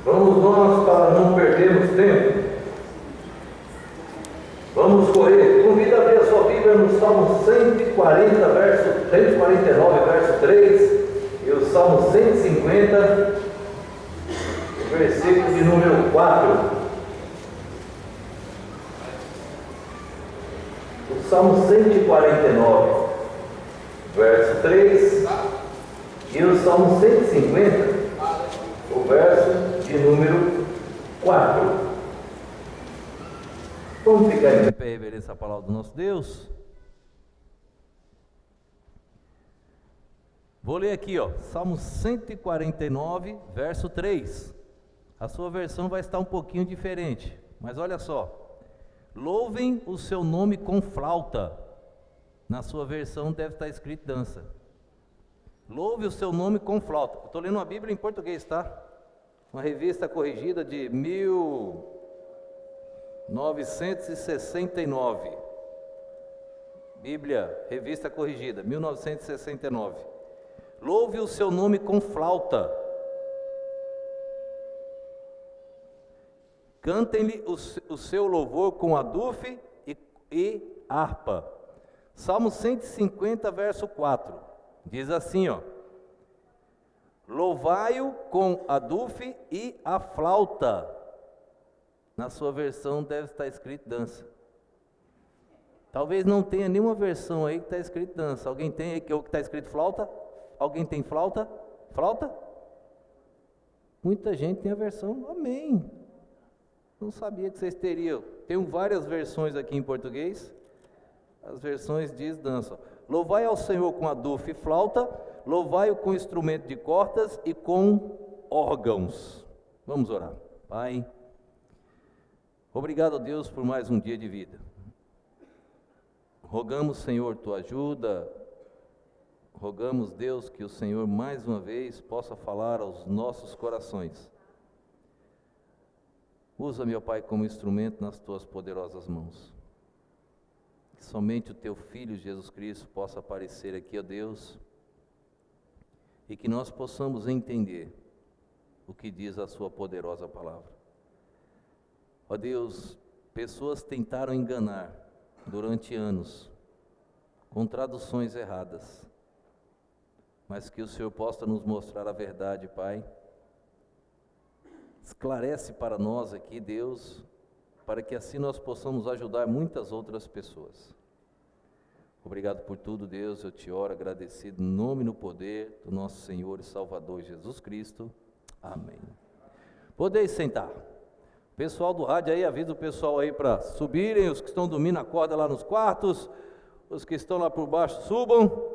Vamos nós, para não perdermos tempo. Vamos correr. Convido a abrir a sua Bíblia no Salmo 149, verso 3, e o Salmo 150, o versículo de número 4. O Salmo 149, verso 3, e o Salmo 150, o verso de número 4. Vamos ficar em pé e reverenciar a palavra do nosso Deus. Vou ler aqui, Salmo 149, verso 3. A sua versão vai estar um pouquinho diferente, mas olha só. Louvem o seu nome com flauta. Na sua versão deve estar escrito dança. Louve o seu nome com flauta. Estou lendo uma Bíblia em português, tá? Uma revista corrigida de 1969. Bíblia, revista corrigida, 1969. Louve o seu nome com flauta. Cantem-lhe o seu louvor com adufe e harpa. Salmo 150, verso 4. Diz assim, louvai-o com adufe e a flauta. Na sua versão deve estar escrito dança. Talvez não tenha nenhuma versão aí que está escrito dança. Alguém tem aí que está escrito flauta? Alguém tem flauta? Flauta? Muita gente tem a versão amém. Não sabia que vocês teriam. Tenho várias versões aqui em português. As versões diz dança. Louvai ao Senhor com adufe e flauta, louvai-o com instrumento de cordas e com órgãos. Vamos orar. Pai, obrigado, Deus, por mais um dia de vida. Rogamos, Senhor, tua ajuda. Rogamos, Deus, que o Senhor mais uma vez possa falar aos nossos corações. Usa, meu Pai, como instrumento nas tuas poderosas mãos. Que somente o teu Filho Jesus Cristo possa aparecer aqui, ó Deus, e que nós possamos entender o que diz a sua poderosa palavra. Ó Deus, pessoas tentaram enganar durante anos, com traduções erradas, mas que o Senhor possa nos mostrar a verdade, Pai. Esclarece para nós aqui, Deus, para que assim nós possamos ajudar muitas outras pessoas. Obrigado por tudo, Deus, eu te oro agradecido no nome e no poder do nosso Senhor e Salvador Jesus Cristo. Amém. Podeis sentar. Pessoal do rádio aí, avisa o pessoal aí para subirem, os que estão dormindo acorda lá nos quartos, os que estão lá por baixo subam.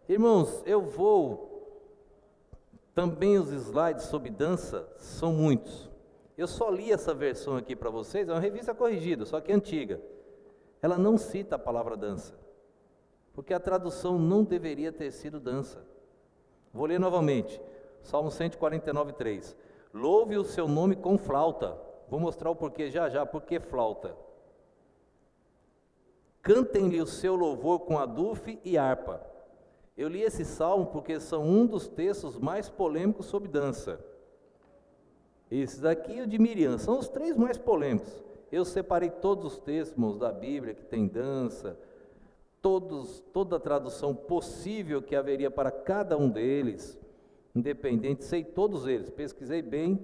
Irmãos, eu vou... Também os slides sobre dança são muitos. Eu só li essa versão aqui para vocês, é uma revista corrigida, só que antiga. Ela não cita a palavra dança, porque a tradução não deveria ter sido dança. Vou ler novamente, Salmo 149, 3. Louve o seu nome com flauta. Vou mostrar o porquê já, por que flauta. Cantem-lhe o seu louvor com adufe e harpa. Eu li esse salmo porque são um dos textos mais polêmicos sobre dança. Esse daqui e o de Miriam, são os três mais polêmicos. Eu separei todos os textos, irmãos, da Bíblia que tem dança, toda a tradução possível que haveria para cada um deles, independente, sei todos eles, pesquisei bem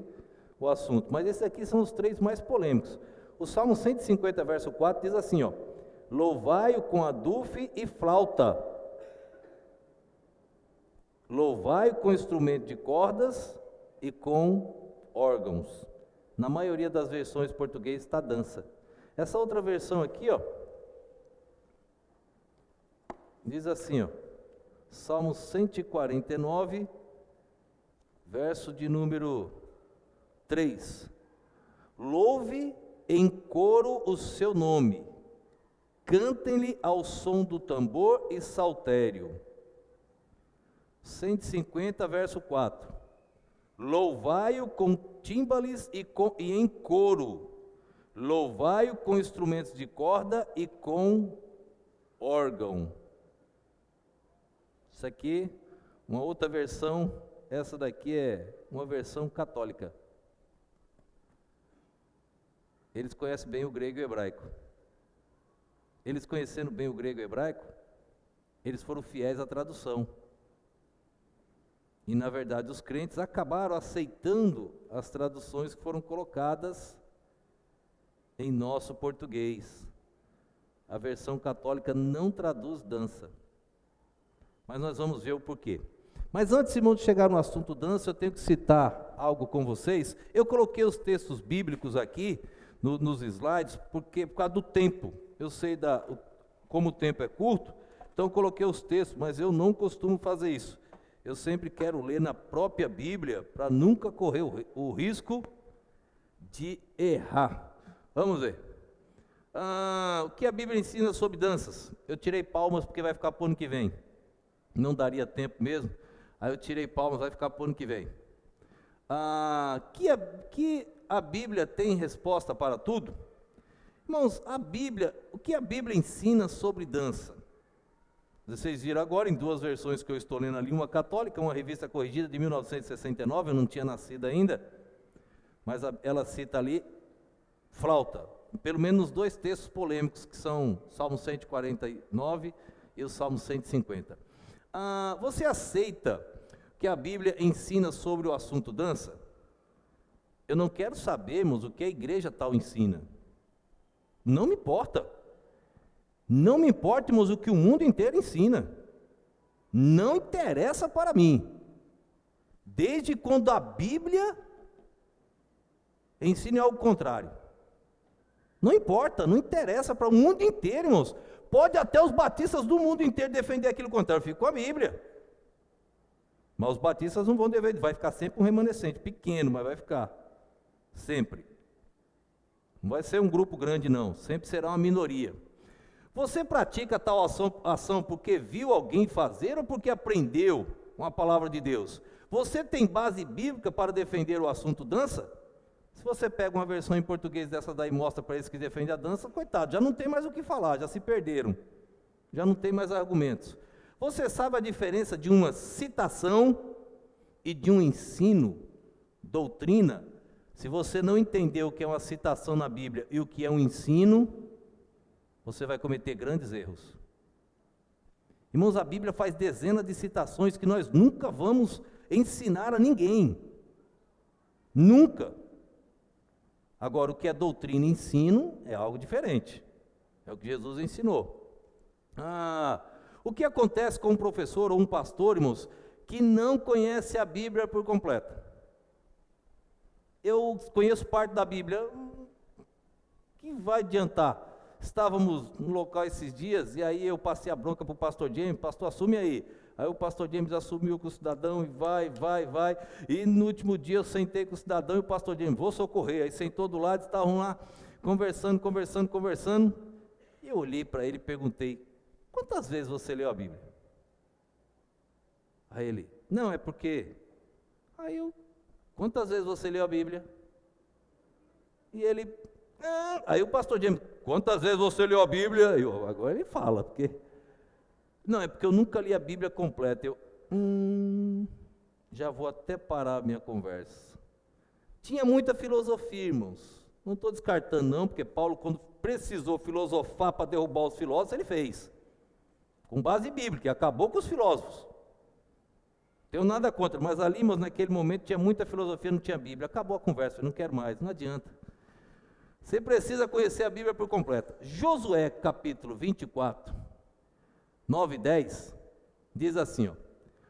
o assunto. Mas esses aqui são os três mais polêmicos. O Salmo 150, verso 4 diz assim, louvai-o com adufe e flauta. Louvai-o com instrumento de cordas e com órgãos. Na maioria das versões portuguesas está dança. Essa outra versão aqui, diz assim, Salmo 149, verso de número 3. Louve em coro o seu nome, cantem-lhe ao som do tambor e saltério. 150, verso 4. Louvai-o com tímbales e em coro. Louvai-o com instrumentos de corda e com órgão. Isso aqui, uma outra versão essa daqui é uma versão católica. Eles conhecem bem o grego e o hebraico. Eles conhecendo bem o grego e o hebraico, eles foram fiéis à tradução. E, na verdade, os crentes acabaram aceitando as traduções que foram colocadas em nosso português. A versão católica não traduz dança. Mas nós vamos ver o porquê. Mas antes, irmão, de chegar no assunto dança, eu tenho que citar algo com vocês. Eu coloquei os textos bíblicos aqui nos slides, por causa do tempo. Eu sei como o tempo é curto, então eu coloquei os textos, mas eu não costumo fazer isso. Eu sempre quero ler na própria Bíblia, para nunca correr o risco de errar. Vamos ver. O que a Bíblia ensina sobre danças? Eu tirei palmas porque vai ficar para o ano que vem. Não daria tempo mesmo. Aí eu tirei palmas, vai ficar para o ano que vem. Que a Bíblia tem resposta para tudo? Irmãos, o que a Bíblia ensina sobre dança? Vocês viram agora em duas versões que eu estou lendo ali, uma católica, uma revista corrigida de 1969, eu não tinha nascido ainda, mas ela cita ali flauta, pelo menos dois textos polêmicos, que são Salmo 149 e o Salmo 150. Você aceita que a Bíblia ensina sobre o assunto dança? Eu não quero sabermos o que a igreja tal ensina. Não me importa. Não me importa, irmãos, o que o mundo inteiro ensina. Não interessa para mim. Desde quando a Bíblia ensina algo contrário. Não importa, não interessa para o mundo inteiro, irmãos. Pode até os batistas do mundo inteiro defender aquilo contrário. Fica com a Bíblia. Mas os batistas não vão defender, vai ficar sempre um remanescente, pequeno, mas vai ficar. Sempre. Não vai ser um grupo grande, não. Sempre será uma minoria. Você pratica tal ação porque viu alguém fazer ou porque aprendeu com a palavra de Deus? Você tem base bíblica para defender o assunto dança? Se você pega uma versão em português dessa daí e mostra para eles que defendem a dança, coitado, já não tem mais o que falar, já se perderam. Já não tem mais argumentos. Você sabe a diferença de uma citação e de um ensino, doutrina? Se você não entender o que é uma citação na Bíblia e o que é um ensino, você vai cometer grandes erros. Irmãos, a Bíblia faz dezenas de citações que nós nunca vamos ensinar a ninguém. Nunca. Agora, o que é doutrina e ensino é algo diferente. É o que Jesus ensinou. O que acontece com um professor ou um pastor, irmãos, que não conhece a Bíblia por completo? Eu conheço parte da Bíblia, que vai adiantar? Estávamos no local esses dias, e aí eu passei a bronca para o pastor James, pastor, assume aí. Aí o pastor James assumiu com o cidadão, e vai. E no último dia eu sentei com o cidadão, e o pastor James, vou socorrer. Aí sentou do lado, estavam lá, conversando. E eu olhei para ele e perguntei, quantas vezes você leu a Bíblia? Aí ele, não, é porque... Aí eu, quantas vezes você leu a Bíblia? E ele... Aí o pastor James, quantas vezes você leu a Bíblia? Agora ele fala, porque... Não, é porque eu nunca li a Bíblia completa. Já vou até parar a minha conversa. Tinha muita filosofia, irmãos. Não estou descartando não, porque Paulo, quando precisou filosofar para derrubar os filósofos, ele fez. Com base bíblica, e acabou com os filósofos. Tenho nada contra, mas ali, irmãos, naquele momento tinha muita filosofia, não tinha Bíblia. Acabou a conversa, eu não quero mais, não adianta. Você precisa conhecer a Bíblia por completo. Josué, capítulo 24, 9 e 10, diz assim,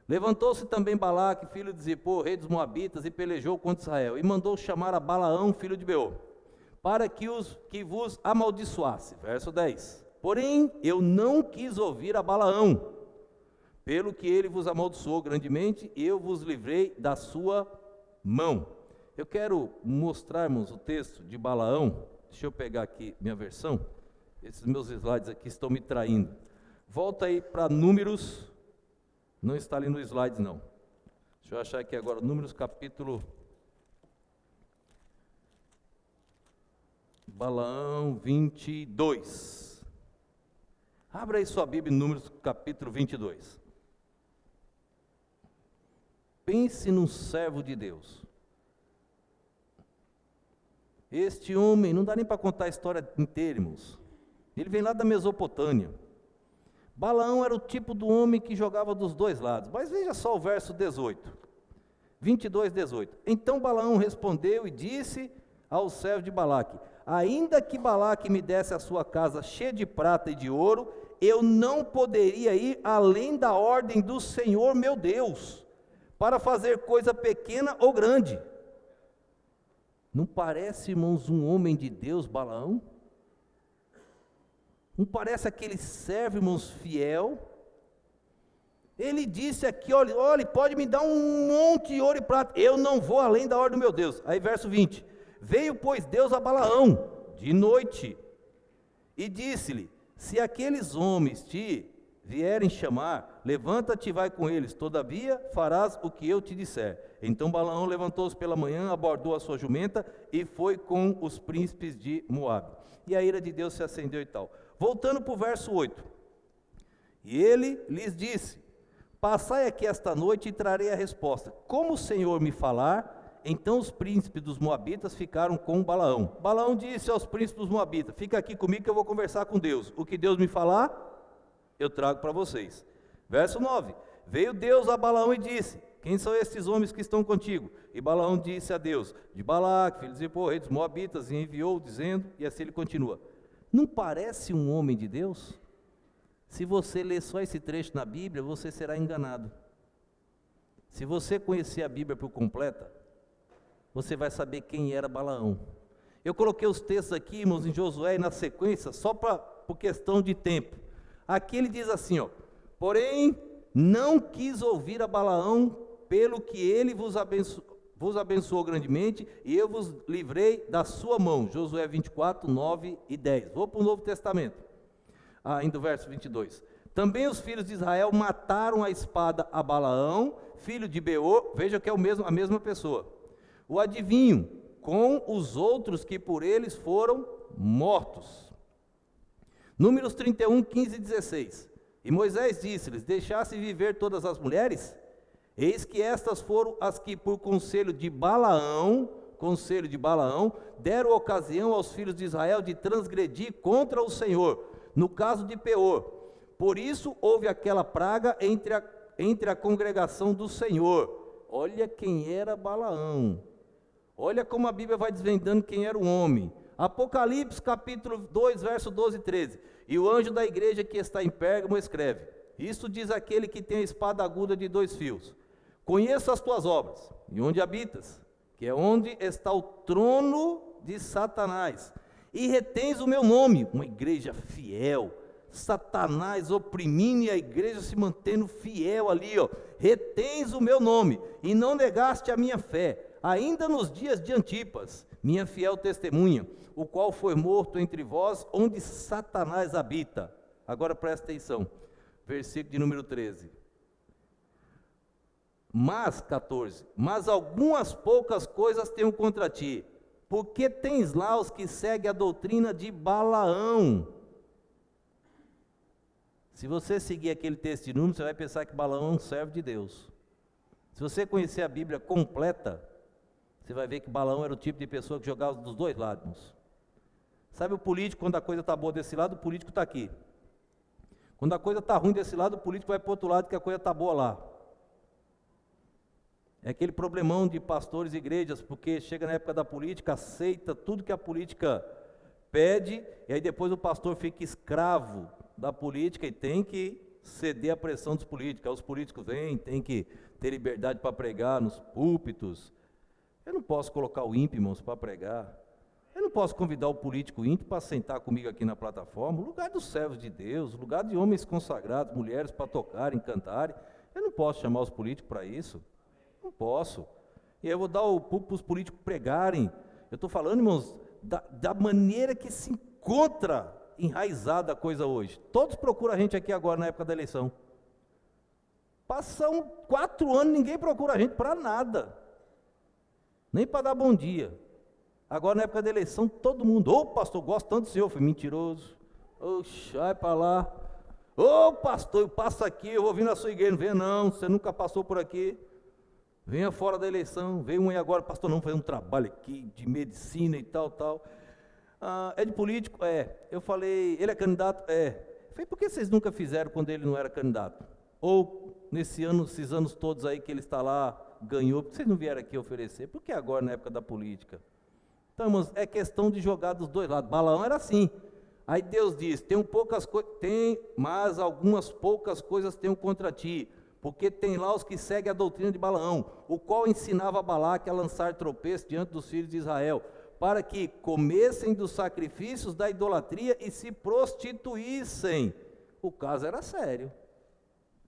levantou-se também Balaque, filho de Zippor, rei dos Moabitas, e pelejou contra Israel, e mandou chamar a Balaão, filho de Beor, para que vos amaldiçoasse. Verso 10. Porém, eu não quis ouvir a Balaão, pelo que ele vos amaldiçoou grandemente, eu vos livrei da sua mão. Eu quero mostrarmos o texto de Balaão. Deixa eu pegar aqui minha versão. Esses meus slides aqui estão me traindo. Volta aí para Números. Não está ali no slides, não. Deixa eu achar aqui agora. Números capítulo... Balaão 22. Abra aí sua Bíblia em Números capítulo 22. Pense num servo de Deus. Este homem, não dá nem para contar a história inteira, irmãos. Ele vem lá da Mesopotâmia. Balaão era o tipo do homem que jogava dos dois lados. Mas veja só o verso 18. 22, 18. Então Balaão respondeu e disse ao servo de Balaque: ainda que Balaque me desse a sua casa cheia de prata e de ouro, eu não poderia ir além da ordem do Senhor meu Deus, para fazer coisa pequena ou grande. Não parece, irmãos, um homem de Deus, Balaão? Não parece aquele servo, irmãos, fiel? Ele disse aqui, olha, pode me dar um monte de ouro e prata, eu não vou além da ordem do meu Deus. Aí verso 20, veio pois Deus a Balaão, de noite, e disse-lhe, se aqueles homens te vierem chamar, levanta-te e vai com eles, todavia farás o que eu te disser. Então Balaão levantou-se pela manhã, abordou a sua jumenta e foi com os príncipes de Moabe. E a ira de Deus se acendeu e tal. Voltando para o verso 8. E ele lhes disse, passai aqui esta noite e trarei a resposta. Como o Senhor me falar, então os príncipes dos Moabitas ficaram com Balaão. Balaão disse aos príncipes dos Moabitas, fica aqui comigo que eu vou conversar com Deus. O que Deus me falar, eu trago para vocês. Verso 9. Veio Deus a Balaão e disse, quem são estes homens que estão contigo? E Balaão disse a Deus, de Balaque, filho de Zippor, rei dos Moabitas, e enviou, dizendo, e assim ele continua. Não parece um homem de Deus? Se você ler só esse trecho na Bíblia, você será enganado. Se você conhecer a Bíblia por completa, você vai saber quem era Balaão. Eu coloquei os textos aqui, irmãos, em Josué e na sequência, só por questão de tempo. Aqui ele diz assim, porém, não quis ouvir a Balaão, pelo que ele vos abençoou grandemente, e eu vos livrei da sua mão. Josué 24, 9 e 10. Vou para o Novo Testamento. Ainda o verso 22. Também os filhos de Israel mataram a espada a Balaão, filho de Beor, veja que é a mesma pessoa. O adivinho, com os outros que por eles foram mortos. Números 31, 15 e 16. E Moisés disse-lhes, deixasse viver todas as mulheres? Eis que estas foram as que por conselho de Balaão, deram ocasião aos filhos de Israel de transgredir contra o Senhor, no caso de Peor. Por isso houve aquela praga entre a congregação do Senhor. Olha quem era Balaão. Olha como a Bíblia vai desvendando quem era o homem. Apocalipse capítulo 2, verso 12 e 13. E o anjo da igreja que está em Pérgamo escreve, isto diz aquele que tem a espada aguda de 2 fios. Conheço as tuas obras, e onde habitas, que é onde está o trono de Satanás, e retens o meu nome, uma igreja fiel, Satanás oprimindo e a igreja se mantendo fiel ali, retens o meu nome, e não negaste a minha fé, ainda nos dias de Antipas, minha fiel testemunha, o qual foi morto entre vós, onde Satanás habita. Agora presta atenção, versículo de número 13. Mas, 14, mas algumas poucas coisas tenho contra ti, porque tens lá os que seguem a doutrina de Balaão. Se você seguir aquele texto de Números, você vai pensar que Balaão é um servo de Deus. Se você conhecer a Bíblia completa, você vai ver que Balaão era o tipo de pessoa que jogava dos dois lados. Sabe o político, quando a coisa está boa desse lado, o político está aqui. Quando a coisa está ruim desse lado, o político vai para o outro lado, que a coisa está boa lá. É aquele problemão de pastores e igrejas, porque chega na época da política, aceita tudo que a política pede, e aí depois o pastor fica escravo da política e tem que ceder à pressão dos políticos. Aí os políticos vêm, tem que ter liberdade para pregar nos púlpitos. Eu não posso colocar o ímpio, irmãos, para pregar. Eu não posso convidar o político ímpio para sentar comigo aqui na plataforma. O lugar dos servos de Deus, o lugar de homens consagrados, mulheres para tocarem, cantarem. Eu não posso chamar os políticos para isso. Não posso. E eu vou dar o púlpito para os políticos pregarem. Eu estou falando, irmãos, da maneira que se encontra enraizada a coisa hoje. Todos procuram a gente aqui agora na época da eleição. Passam 4 anos, ninguém procura a gente para nada. Nem para dar bom dia. Agora na época da eleição, todo mundo, pastor, gosto tanto do senhor, foi mentiroso. Oxe, vai para lá. Pastor, eu passo aqui, eu vou vir na sua igreja, não vem não, você nunca passou por aqui. Venha fora da eleição, veio um aí agora, pastor, não, fazer um trabalho aqui de medicina e tal, tal. É de político? É. Eu falei, ele é candidato? É. Eu falei, por que vocês nunca fizeram quando ele não era candidato? Ou, esses anos todos aí que ele está lá, ganhou, por que vocês não vieram aqui oferecer? Por que agora, na época da política? Então, irmãos, é questão de jogar dos dois lados. Balaão era assim. Aí Deus diz, tem, mas algumas poucas coisas tenho contra ti, porque tem lá os que seguem a doutrina de Balaão, o qual ensinava a Balaque a lançar tropeço diante dos filhos de Israel, para que comessem dos sacrifícios da idolatria e se prostituíssem. O caso era sério,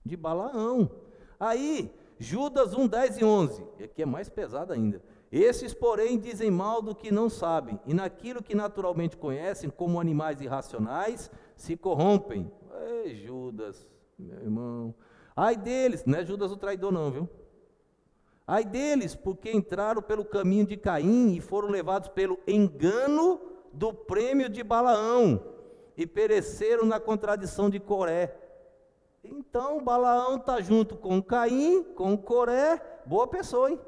de Balaão. Aí, Judas 1, 10 e 11, aqui é mais pesado ainda. Esses, porém, dizem mal do que não sabem, e naquilo que naturalmente conhecem, como animais irracionais, se corrompem. Ei, Judas, meu irmão. Ai deles, não é Judas o traidor não, viu? Ai deles, porque entraram pelo caminho de Caim e foram levados pelo engano do prêmio de Balaão, e pereceram na contradição de Coré. Então, Balaão está junto com Caim, com Coré, boa pessoa, hein?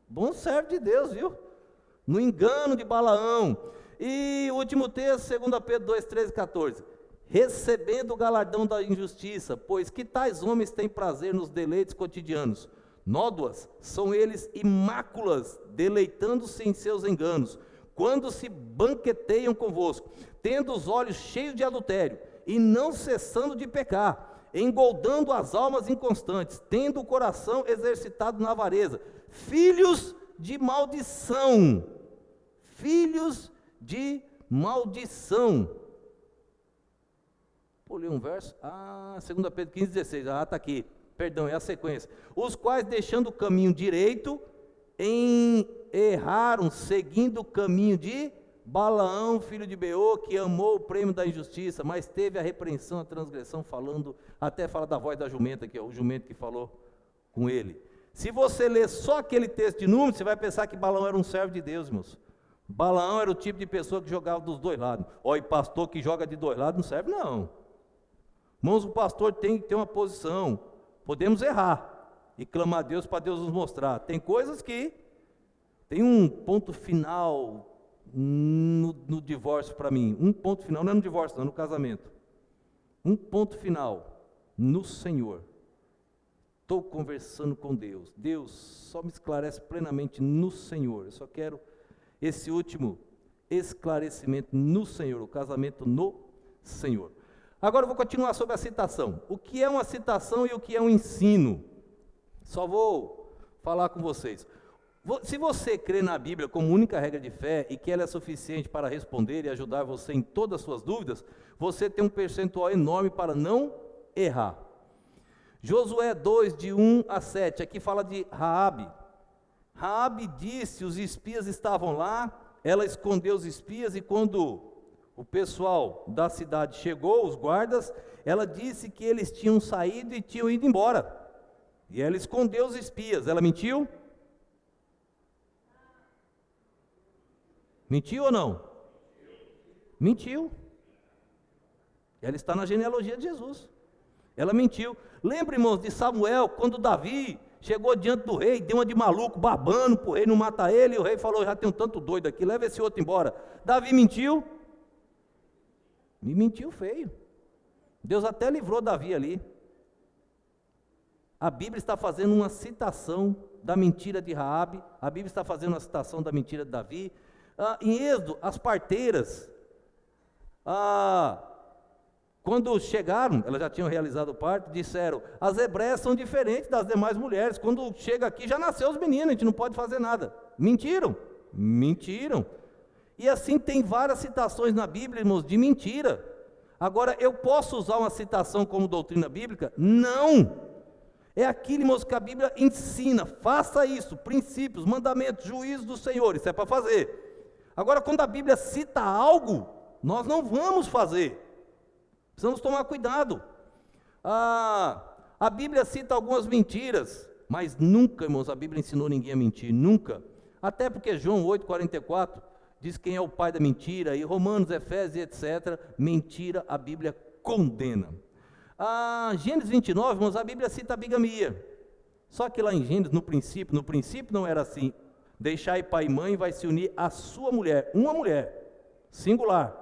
Bom servo de Deus, viu? No engano de Balaão. E o último texto, 2 Pedro 2, 13 e 14. Recebendo o galardão da injustiça, pois que tais homens têm prazer nos deleites cotidianos. Nódoas são eles e máculas, deleitando-se em seus enganos, quando se banqueteiam convosco, tendo os olhos cheios de adultério, e não cessando de pecar, engoldando as almas inconstantes, tendo o coração exercitado na avareza, filhos de maldição, filhos de maldição. Pulei um verso, 2 Pedro 15, 16, está aqui, perdão, é a sequência. Os quais, deixando o caminho direito, erraram, seguindo o caminho de Balaão, filho de Beor, que amou o prêmio da injustiça, mas teve a repreensão, a transgressão, até fala da voz da jumenta, que é o jumento que falou com ele. Se você ler só aquele texto de Números, você vai pensar que Balaão era um servo de Deus, irmãos. Balaão era o tipo de pessoa que jogava dos dois lados. Olha, pastor que joga de dois lados não serve, não. Irmãos, o pastor tem que ter uma posição. Podemos errar e clamar a Deus para Deus nos mostrar. Tem coisas que tem um ponto final no divórcio para mim. Um ponto final, não é no divórcio, não, no casamento. Um ponto final no Senhor. Estou conversando com Deus. Deus só me esclarece plenamente no Senhor. Eu só quero esse último esclarecimento no Senhor, o casamento no Senhor. Agora eu vou continuar sobre a citação. O que é uma citação e o que é um ensino? Só vou falar com vocês. Se você crê na Bíblia como única regra de fé e que ela é suficiente para responder e ajudar você em todas as suas dúvidas, você tem um percentual enorme para não errar. Josué 2, de 1 a 7, aqui fala de Raabe. Raabe disse, os espias estavam lá, ela escondeu os espias, e quando o pessoal da cidade chegou, os guardas, ela disse que eles tinham saído e tinham ido embora. E ela escondeu os espias. Ela mentiu? Mentiu ou não? Mentiu. Ela está na genealogia de Jesus. Ela mentiu. Lembra, irmãos, de Samuel, quando Davi chegou diante do rei, deu uma de maluco, babando para o rei não matar ele, e o rei falou, já tem um tanto doido aqui, leva esse outro embora. Davi mentiu? Me mentiu feio. Deus até livrou Davi ali. A Bíblia está fazendo uma citação da mentira de Raabe, a Bíblia está fazendo uma citação da mentira de Davi. Em Êxodo, as parteiras, quando chegaram, elas já tinham realizado o parto, disseram, as hebreias são diferentes das demais mulheres, quando chega aqui já nasceu os meninos, a gente não pode fazer nada. Mentiram? Mentiram. E assim tem várias citações na Bíblia, irmãos, de mentira. Agora, eu posso usar uma citação como doutrina bíblica? Não! É aquilo, irmãos, que a Bíblia ensina, faça isso, princípios, mandamentos, juízos do Senhor, isso é para fazer. Agora, quando a Bíblia cita algo, nós não vamos fazer. Precisamos tomar cuidado. A Bíblia cita algumas mentiras, mas nunca, irmãos, a Bíblia ensinou ninguém a mentir, nunca. Até porque João 8,44 diz quem é o pai da mentira, e Romanos, Efésios, etc. Mentira, a Bíblia condena. Gênesis 29, irmãos, a Bíblia cita a bigamia. Só que lá em Gênesis, no princípio não era assim. Deixai pai e mãe, vai se unir a sua mulher, uma mulher, singular,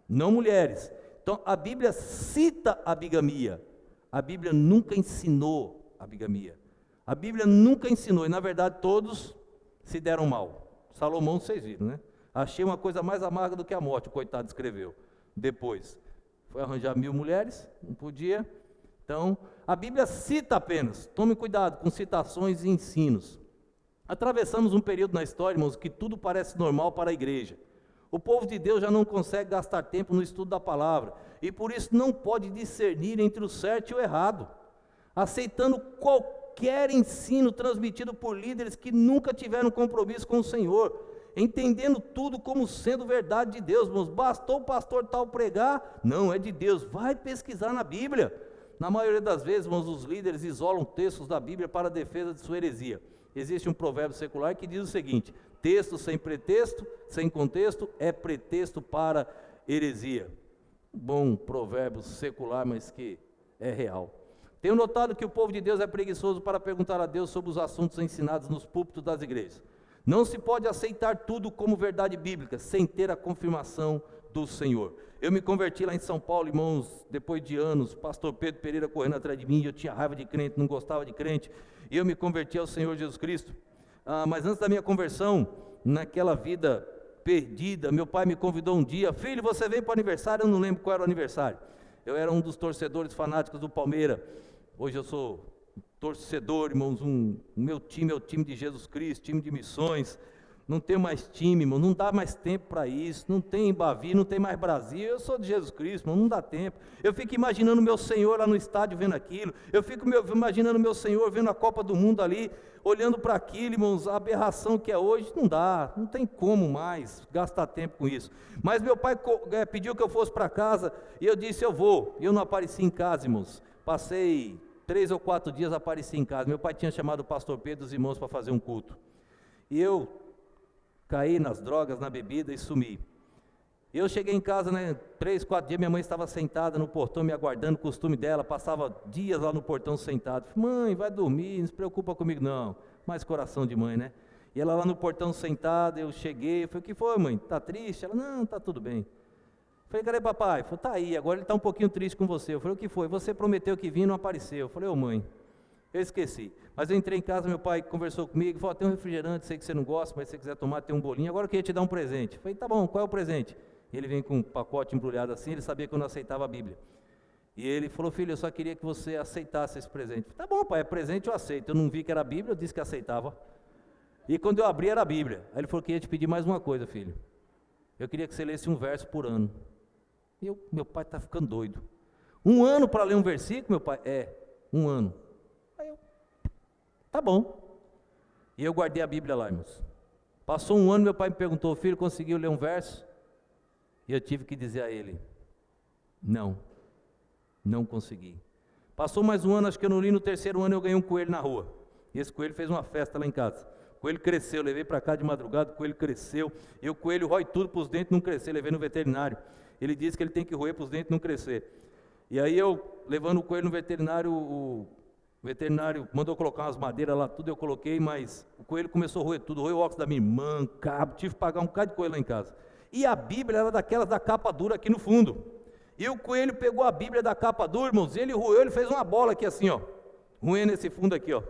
não mulheres. Então a Bíblia cita a bigamia, a Bíblia nunca ensinou a bigamia. A Bíblia nunca ensinou, e na verdade todos se deram mal. Salomão, vocês viram, né? Achei uma coisa mais amarga do que a morte, o coitado escreveu. Depois, foi arranjar 1000 mulheres, não podia. Então, a Bíblia cita apenas, tome cuidado com citações e ensinos. Atravessamos um período na história, irmãos, que tudo parece normal para a igreja. O povo de Deus já não consegue gastar tempo no estudo da palavra, e por isso não pode discernir entre o certo e o errado, aceitando qualquer ensino transmitido por líderes que nunca tiveram compromisso com o Senhor, entendendo tudo como sendo verdade de Deus. Irmãos, bastou o pastor tal pregar? Não, é de Deus, vai pesquisar na Bíblia. Na maioria das vezes, irmãos, os líderes isolam textos da Bíblia para a defesa de sua heresia. Existe um provérbio secular que diz o seguinte: texto sem pretexto, sem contexto, é pretexto para heresia. Bom provérbio secular, mas que é real. Tenho notado que o povo de Deus é preguiçoso para perguntar a Deus sobre os assuntos ensinados nos púlpitos das igrejas. Não se pode aceitar tudo como verdade bíblica, sem ter a confirmação do Senhor. Eu me converti lá em São Paulo, irmãos, depois de anos, pastor Pedro Pereira correndo atrás de mim, eu tinha raiva de crente, não gostava de crente, e eu me converti ao Senhor Jesus Cristo. Mas antes da minha conversão, naquela vida perdida, meu pai me convidou um dia: filho, você vem para o aniversário? Eu não lembro qual era o aniversário. Eu era um dos torcedores fanáticos do Palmeiras. Hoje eu sou torcedor, irmãos. O meu time é o time de Jesus Cristo, time de missões. Não tenho mais time, irmão, não dá mais tempo para isso. Não tem Bavi, não tem mais Brasil. Eu sou de Jesus Cristo, irmão, não dá tempo. Eu fico imaginando meu Senhor lá no estádio vendo aquilo. Eu fico imaginando meu Senhor vendo a Copa do Mundo ali, olhando para aquilo, irmãos, a aberração que é hoje. Não dá, não tem como mais gastar tempo com isso. Mas meu pai pediu que eu fosse para casa, e eu disse: eu vou. E eu não apareci em casa, irmãos. Passei 3 ou 4 dias, apareci em casa. Meu pai tinha chamado o pastor Pedro e os irmãos para fazer um culto. E eu caí nas drogas, na bebida e sumi. Eu cheguei em casa, 3, 4 dias, minha mãe estava sentada no portão me aguardando, costume dela, passava dias lá no portão sentado. Mãe, vai dormir, não se preocupa comigo não. Mais coração de mãe, né? E ela lá no portão sentada, eu cheguei, falei: o que foi, mãe? Tá triste? Ela: não, tá tudo bem. Falei: cadê papai? Falei: tá aí, agora ele está um pouquinho triste com você. Eu falei: o que foi? Você prometeu que vinha e não apareceu. Eu falei: ô mãe, eu esqueci. Mas eu entrei em casa, meu pai conversou comigo, falou: tem um refrigerante, sei que você não gosta, mas se você quiser tomar, tem um bolinho, agora eu queria te dar um presente. Eu falei: tá bom, qual é o presente? Ele vem com um pacote embrulhado assim, ele sabia que eu não aceitava a Bíblia. E ele falou: filho, eu só queria que você aceitasse esse presente. Eu falei: tá bom, pai, é presente, eu aceito. Eu não vi que era a Bíblia, eu disse que aceitava. E quando eu abri, era a Bíblia. Aí ele falou: queria te pedir mais uma coisa, filho. Eu queria que você lesse um verso por ano. E meu pai está ficando doido. 1 ano para ler um versículo, meu pai? 1 ano. Aí eu: tá bom. E eu guardei a Bíblia lá, irmãos. Passou 1 ano, meu pai me perguntou: filho, conseguiu ler um verso? E eu tive que dizer a ele: não consegui. Passou mais 1 ano, acho que eu não li. No 3º ano eu ganhei um coelho na rua. E esse coelho fez uma festa lá em casa. O coelho cresceu, levei para cá de madrugada, o coelho cresceu. E o coelho rói tudo para os dentes não crescer, levei no veterinário. Ele disse que ele tem que roer para os dentes não crescer. E aí eu, levando o coelho no veterinário, o veterinário mandou colocar umas madeiras lá, tudo eu coloquei, mas o coelho começou a roer tudo, roeu o óculos da minha irmã, cabo, tive que pagar um bocado de coelho lá em casa. E a Bíblia era daquelas da capa dura aqui no fundo. E o coelho pegou a Bíblia da capa dura, irmãos, ele roeu, ele fez uma bola aqui assim, ó, roendo esse fundo aqui, ó.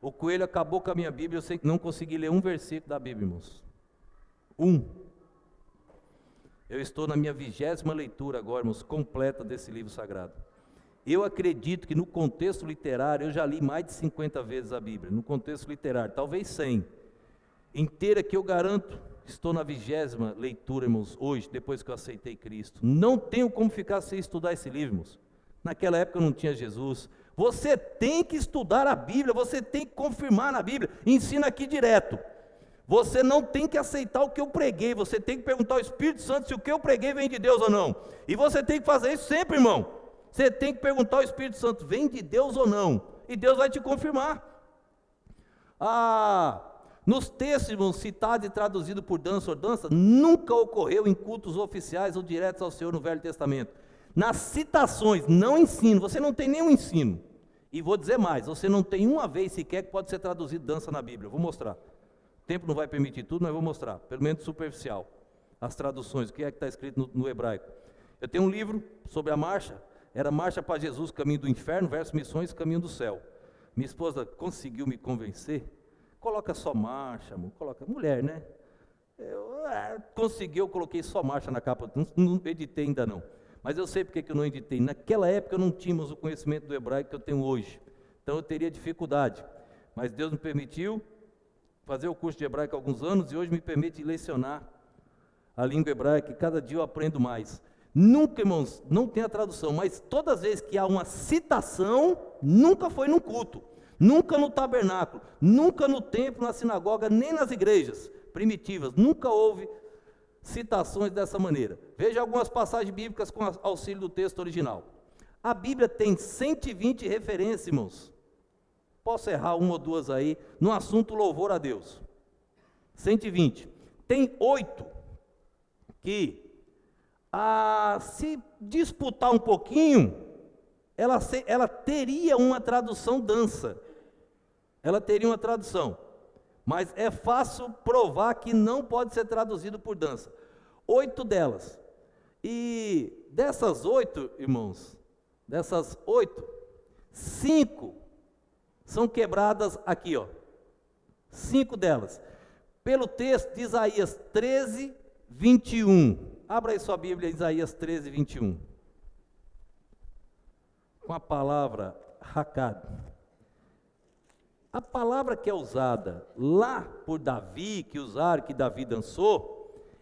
O coelho acabou com a minha Bíblia, eu não consegui ler um versículo da Bíblia, irmãos. Eu estou na minha 20ª leitura agora, irmãos, completa desse livro sagrado. Eu acredito que no contexto literário, eu já li mais de 50 vezes a Bíblia, no contexto literário, talvez 100. Inteira que eu garanto, estou na 20ª leitura, irmãos, hoje, depois que eu aceitei Cristo. Não tenho como ficar sem estudar esse livro, irmãos. Naquela época eu não tinha Jesus. Você tem que estudar a Bíblia, você tem que confirmar na Bíblia. Ensina aqui direto. Você não tem que aceitar o que eu preguei, você tem que perguntar ao Espírito Santo se o que eu preguei vem de Deus ou não. E você tem que fazer isso sempre, irmão. Você tem que perguntar ao Espírito Santo: vem de Deus ou não? E Deus vai te confirmar. Nos textos, irmãos, citados e traduzidos por Dança ou Dança, nunca ocorreu em cultos oficiais ou diretos ao Senhor no Velho Testamento. Nas citações, não ensino, você não tem nenhum ensino. E vou dizer mais, você não tem uma vez sequer que pode ser traduzido dança na Bíblia. Eu vou mostrar. O tempo não vai permitir tudo, mas eu vou mostrar, pelo menos superficial, as traduções, o que é que está escrito no hebraico. Eu tenho um livro sobre a marcha, era Marcha para Jesus, Caminho do Inferno, versus Missões, Caminho do Céu. Minha esposa conseguiu me convencer, coloca só marcha, amor, coloca, mulher, né? Conseguiu, eu coloquei só marcha na capa, não editei ainda não. Mas eu sei porque que eu não editei. Naquela época não tínhamos o conhecimento do hebraico que eu tenho hoje. Então eu teria dificuldade. Mas Deus me permitiu fazer o curso de hebraico há alguns anos e hoje me permite lecionar a língua hebraica e cada dia eu aprendo mais. Nunca, irmãos, não tem a tradução, mas todas as vezes que há uma citação, nunca foi num culto, nunca no tabernáculo, nunca no templo, na sinagoga, nem nas igrejas primitivas, nunca houve citações dessa maneira. Veja algumas passagens bíblicas com auxílio do texto original. A Bíblia tem 120 referências, irmãos. Posso errar uma ou duas aí, no assunto louvor a Deus. 120. Tem 8 que, se disputar um pouquinho, ela teria uma tradução dança. Ela teria uma tradução. Mas é fácil provar que não pode ser traduzido por dança. 8 delas. E dessas 8, irmãos, 5 são quebradas aqui, ó. 5 delas. Pelo texto de Isaías 13, 21. Abra aí sua Bíblia, Isaías 13, 21. Com a palavra Hakad. A palavra que é usada lá por Davi, que Davi dançou,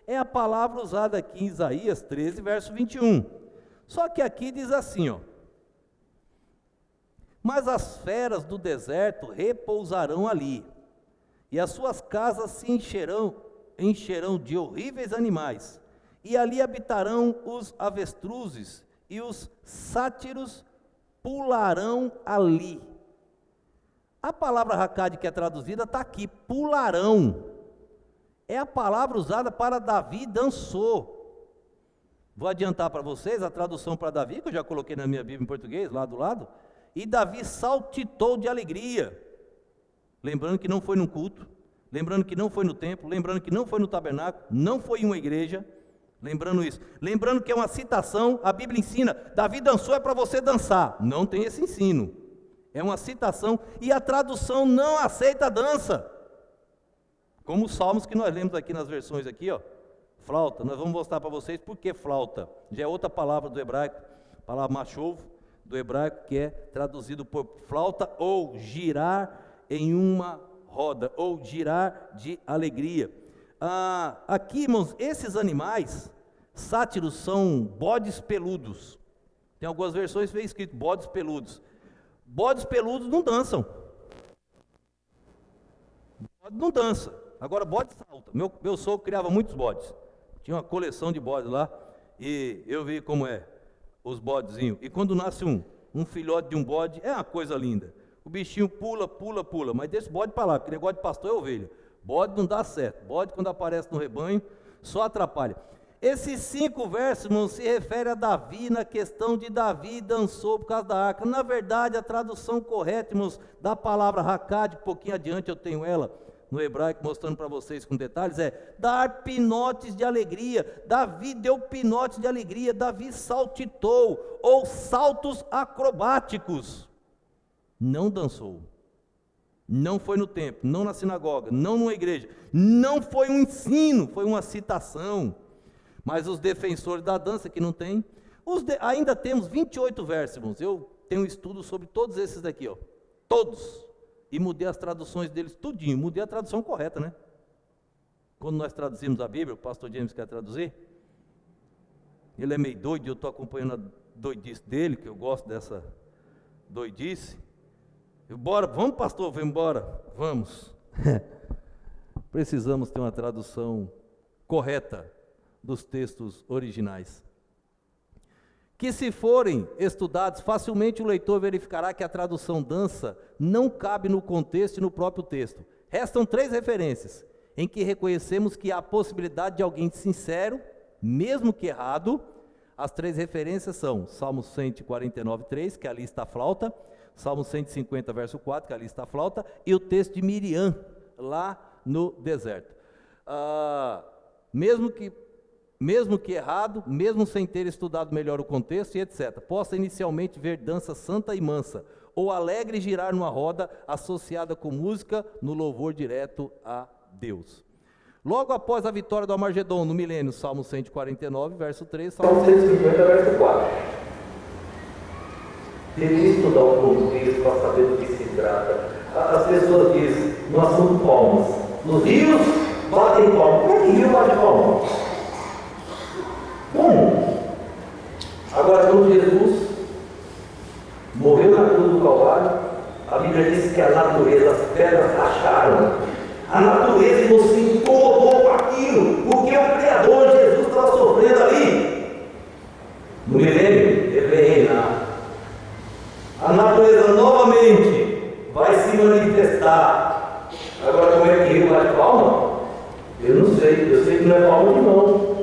é a palavra usada aqui em Isaías 13, verso 21. Só que aqui diz assim, ó. Mas as feras do deserto repousarão ali, e as suas casas se encherão de horríveis animais, e ali habitarão os avestruzes, e os sátiros pularão ali. A palavra Hakad que é traduzida está aqui, pularão. É a palavra usada para Davi dançou. Vou adiantar para vocês a tradução para Davi, que eu já coloquei na minha Bíblia em português, lá do lado. E Davi saltitou de alegria. Lembrando que não foi num culto, lembrando que não foi no templo, lembrando que não foi no tabernáculo, não foi em uma igreja. Lembrando isso. Lembrando que é uma citação, a Bíblia ensina, Davi dançou é para você dançar. Não tem esse ensino. É uma citação e a tradução não aceita a dança. Como os salmos que nós lemos aqui nas versões aqui, ó. Flauta, nós vamos mostrar para vocês por que flauta. Já é outra palavra do hebraico, palavra machovo, do hebraico, que é traduzido por flauta ou girar em uma roda, ou girar de alegria. Aqui, irmãos, esses animais, sátiros, são bodes peludos. Tem algumas versões que vem escrito bodes peludos. Bodes peludos não dançam. Bode não dança. Agora bode salta. Meu sogro criava muitos bodes. Tinha uma coleção de bodes lá. E eu vi como é os bodezinhos. E quando nasce um filhote de um bode, é uma coisa linda. O bichinho pula, pula, pula. Mas deixa o bode para lá, porque negócio de pastor é ovelha. Bode não dá certo. Bode, quando aparece no rebanho, só atrapalha. Esses 5 versos, irmão, se refere a Davi, na questão de Davi dançou por causa da arca. Na verdade, a tradução correta, irmãos, da palavra Hakad, um pouquinho adiante eu tenho ela no hebraico, mostrando para vocês com detalhes, é dar pinotes de alegria. Davi deu pinotes de alegria, Davi saltitou, ou saltos acrobáticos. Não dançou. Não foi no templo, não na sinagoga, não numa igreja. Não foi um ensino, foi uma citação. Mas os defensores da dança que não tem, ainda temos 28 versos, irmãos. Eu tenho um estudo sobre todos esses daqui, ó. Todos. E mudei as traduções deles tudinho. Mudei a tradução correta, né? Quando nós traduzimos a Bíblia, o pastor James quer traduzir. Ele é meio doido, eu estou acompanhando a doidice dele, que eu gosto dessa doidice. Bora, vamos, pastor, vamos embora. Vamos. Precisamos ter uma tradução correta dos textos originais, que se forem estudados, facilmente o leitor verificará que a tradução dança não cabe no contexto e no próprio texto. Restam 3 referências, em que reconhecemos que há a possibilidade de alguém sincero, mesmo que errado. As 3 referências são Salmo 149, 3, que ali está a flauta, Salmo 150, verso 4, que ali está a flauta, e o texto de Miriam, lá no deserto. Mesmo que errado, mesmo sem ter estudado melhor o contexto e etc., possa inicialmente ver dança santa e mansa, ou alegre girar numa roda associada com música no louvor direto a Deus. Logo após a vitória do Armagedon no milênio, Salmo 149, verso 3, Salmo 150, verso 4. Deveria estudar o contexto para saber do que se trata. As pessoas dizem, no assunto palmas, nos rios batem palmas. Como é que rio bate palmas? Como? Agora, quando Jesus morreu na cruz do Calvário, a Bíblia diz que a natureza, as pedras racharam. A natureza se incomodou com aquilo, porque o Criador Jesus estava sofrendo ali. No milênio, ele reina. A natureza novamente vai se manifestar. Agora, como é que rio bate palma? Eu não sei. Eu sei que não é palma de mão.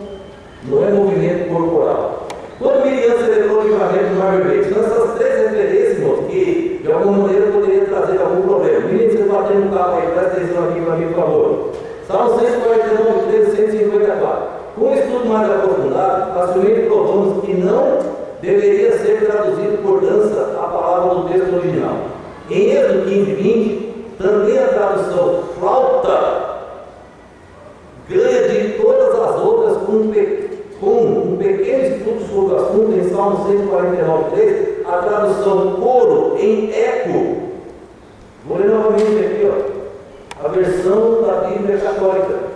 Não é movimento corporal. Quando Miriam celebrou o livramento do Mar Vermelho, são essas três referências, irmãos, que de alguma maneira poderia trazer algum problema. Miriam, você está tendo um carro aí, presta atenção aqui para mim, por favor. Salmo 149, 13, 154. Com um estudo mais aprofundado, facilmente provamos que não deveria ser traduzido por dança a palavra do texto original. Em Êxodo 15, 20, também a tradução flauta ganha de todas as outras com um pequeno estudo sobre o assunto em Salmo 149, 3, a tradução coro em eco. Vou ler novamente aqui, ó, a versão da Bíblia Católica.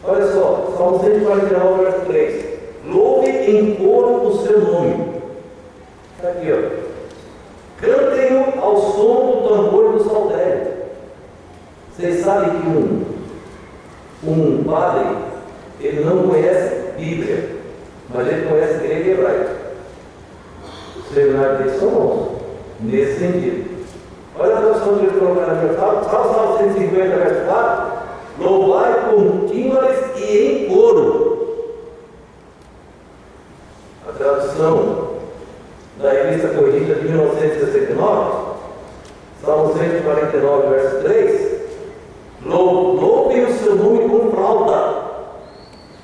Olha só, Salmo 149, verso 3. Louve em coro o seu nome. Está aqui, ó. Cantem-no ao som do tambor do saltério. Vocês sabem que um padre, ele não conhece Bíblia, mas ele conhece grego e hebraico. Os seminários deles são bons, nesse sentido. Olha a tradução que ele colocou na minha Salmo 150, verso 4. Louvai contínuas e em coro. A tradução da Revista Corrigida de 1969, Salmo 149, verso 3. Louvem o seu nome com flauta,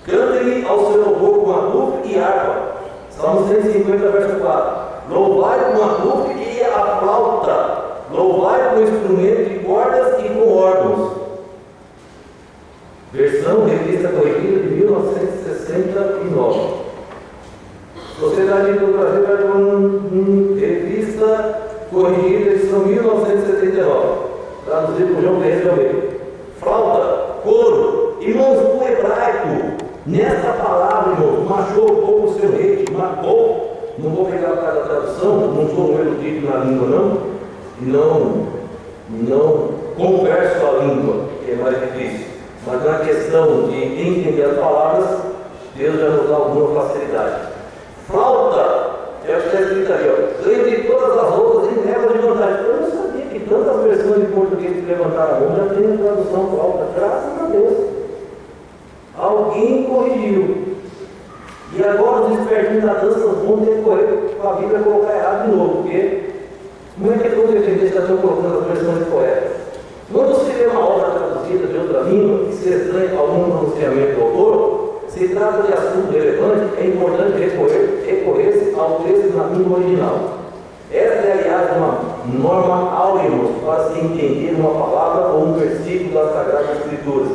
cantem-lhe ao seu louvor com adufre e harpa. Salmo 150, verso 4. Louvai com adufre e a flauta, louvai com instrumento de cordas e com órgãos. Versão Revista Corrigida de 1969. Sociedade do Brasil vai uma Revista Corrigida, edição 1979, traduzido por João Ferreira de Almeida. Flauta, coro, irmãos, o hebraico, nessa palavra, irmãos, marcou um pouco o seu rei, marcou. Não vou pegar cada tradução, não sou um erudito na língua, não, e não converso a língua, que é mais difícil. Mas na questão de entender as palavras, Deus já nos dá alguma facilidade. Flauta é o que está escrito ali, ó. Ganha de todas as outras e leva de vantagem. Eu não sabia que tantas versões de português que levantaram a mão já tem a tradução flauta. Graças a Deus. Alguém corrigiu. E agora os espertinhos da dança vão ter que correr para a Bíblia colocar errado de novo, porque como é que vão defender se já estão colocando as versões corretas? Quando se vê uma obra traduzida de outra língua e se estranha algum pronunciamento do autor, se trata de assunto relevante, é importante recorrer ao texto na língua original. Esta é, aliás, uma norma áurea para se entender uma palavra ou um versículo das Sagradas Escrituras,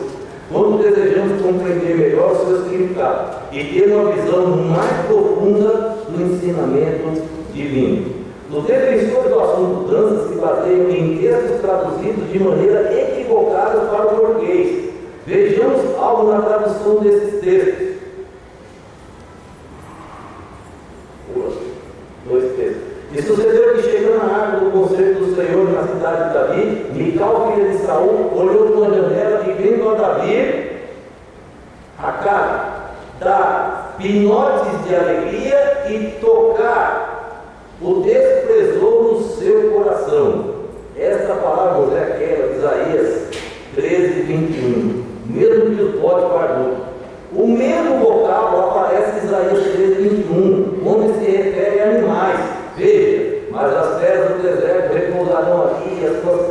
quando desejamos compreender melhor o seu significado e ter uma visão mais profunda do ensinamento divino. Os defensores do assunto dança se baseiam em textos traduzidos de maneira equivocada para o português. Vejamos algo na tradução desses textos. Dois textos. E sucedeu que, chegando à árvore do conselho do Senhor na cidade de Davi, Mical, filha de Saul, olhou por uma janela e, vendo a Davi, dar pinotes de alegria e tocar, o desprezou no seu coração. Esta palavra é aquela de Isaías 13, 21. Mesmo que os bodes pardou. O mesmo vocábulo aparece em Isaías 13, 21, onde se refere a animais. Veja,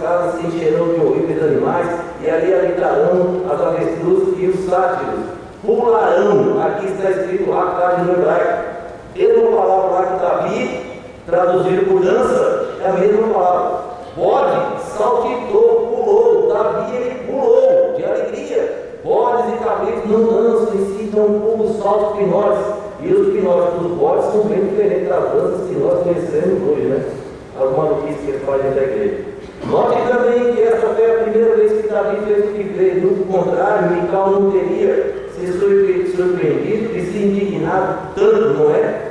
casas se encherão de horríveis animais, e ali habitarão as avestruzes e os sátiros. Pularão, aqui está escrito Hakad no hebraico. Mesma palavra lá que Davi, traduzido por dança, é a mesma palavra. Bode, saltitou, pulou. Davi, ele pulou de alegria. Bodes e cabritos não dançam em si, não pulam saltos pinóides. E os pinóides dos bodes são bem diferentes das danças que nós conhecemos hoje, né? As maluquices que eles fazem da igreja. Note também que essa foi a primeira vez que Davi fez o que fez. No contrário, Mical não teria se surpreendido e se indignado tanto, não é?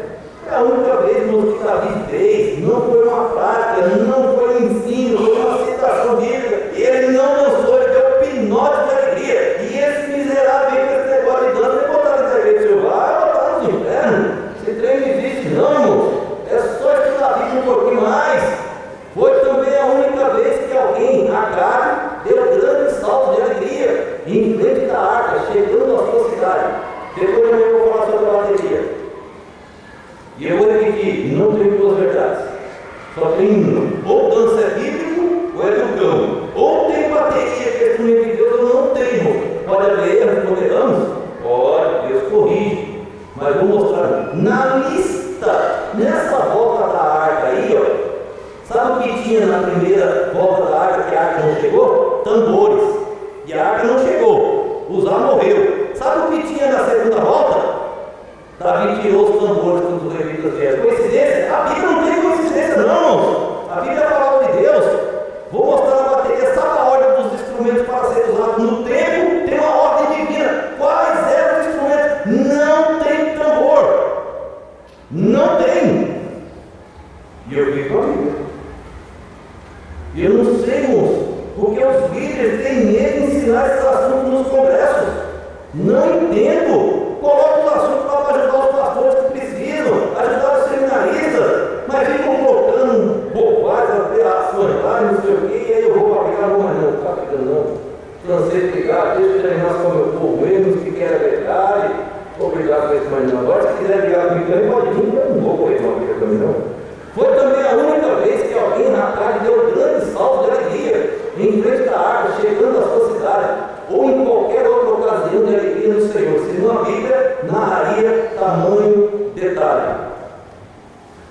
É a única vez que Davi fez. Não foi uma prática, não foi um ensino, foi uma citação bíblica. E ele não dançou, ele deu pinote de alegria. E esse miserável veio com esse negócio de dança e botaram na igreja de Jeová, botaram no inferno. Esse trem não existe, não, irmão. É só estudar a Bíblia um pouquinho mais. Foi também a única vez que alguém, Acabe, deu grande salto de alegria em frente da arca, chegando à sua cidade. Depois eu vou falar sobre a bateria. E eu vou repetir, não tem duas verdades. Só tem uma. Ou dança é bíblico, ou é do cão. Ou tem bateria que é filme de Deus, ou não tem, irmão. Pode haver erros, toleramos? Pode, Deus corrige. Mas vou mostrar na lista, nessa volta da arca aí, ó. Sabe o que tinha na primeira volta da arca, que a arca não chegou? Tambores. E a arca não chegou. Uzá morreu. Sabe o que tinha na segunda volta? Davi tirou os tambores quando os levitas vieram. Coincidência? A Bíblia não tem coincidência, não. A Bíblia é a palavra de Deus. Vou mostrar na bateria. Sabe a ordem dos instrumentos para serem usados no templo? Tem uma ordem divina. Quais eram os instrumentos? Não tem tambor. Não tem. E eu vi com a Bíblia. Eu não sei, irmãos, porque os líderes têm medo de ensinar esses assuntos nos congressos. Não entendo. Coloca os assuntos lá para ajudar os pastores que precisam, ajudar os seminaristas, mas ficam colocando bobagens, aberrações lá, não sei o quê, e aí eu vou pagar, mas não, está pegando não. Cansei de pegar, deixa eu treinar com o meu povo mesmo, que quer a verdade. Obrigado por esse manhã. Agora, se quiser ligar comigo também, pode vir, eu não vou correr uma briga também não. Foi também a única vez que alguém na tarde deu grande salto de alegria em frente da arca, chegando à sua cidade, ou em qualquer outra ocasião de alegria no Senhor. Senão a Bíblia narraria tamanho detalhe.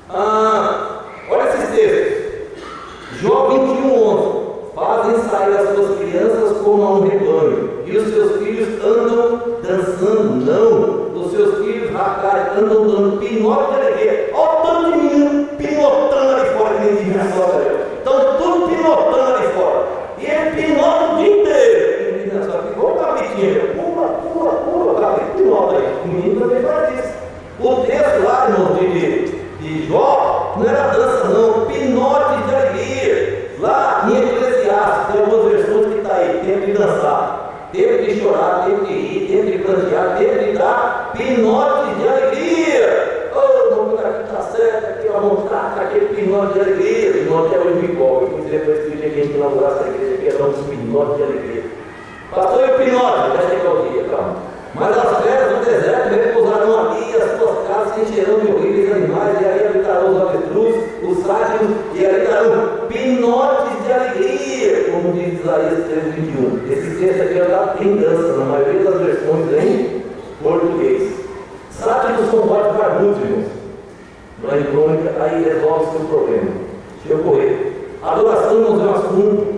Olha esses textos. Jó 21:11. Fazem sair as suas crianças como a um rebanho, e os seus filhos andam dançando, não. Os seus filhos andam dando pinote de alegria. Olha o tanto de menino pinotando ali fora, que nem diz na sua galera. Estão tudo pinotando ali fora. E ele pinota o dia inteiro. E ele diz na igual o cabritinho, pula, cabrito pinota aí. O menino também faz isso. O texto lá, irmão, de Jó, não era dança, não. Pinote de alegria. Lá em Eclesiastes, tem algumas versões que está aí, tempo de dançar, tempo de chorar, tempo de rir, tempo de plantear, tempo de dar pinote de alegria. Vamos aqui está certo, aqui vamos estar aquele pinote de alegria. Pinote é o igual, eu vou dizer para esse dia que a gente inaugurasse a igreja, que é dar uns pinotes de alegria. Pastor, e o pinote? Vai chegar o dia, calma. Mas as feras do deserto repousarão ali, e as suas casas se encherão de horríveis animais, e aí habitarão os avestruz, os sátiros, e aí darão pinotes de alegria, como diz Isaías 3:21. Esse texto aqui já tem dança, na maioria das versões em português. Sátiros são vários barbudos, irmãos. Não é crônica, aí resolve o seu problema. Deixa eu correr. Adoração, irmãos, é um assunto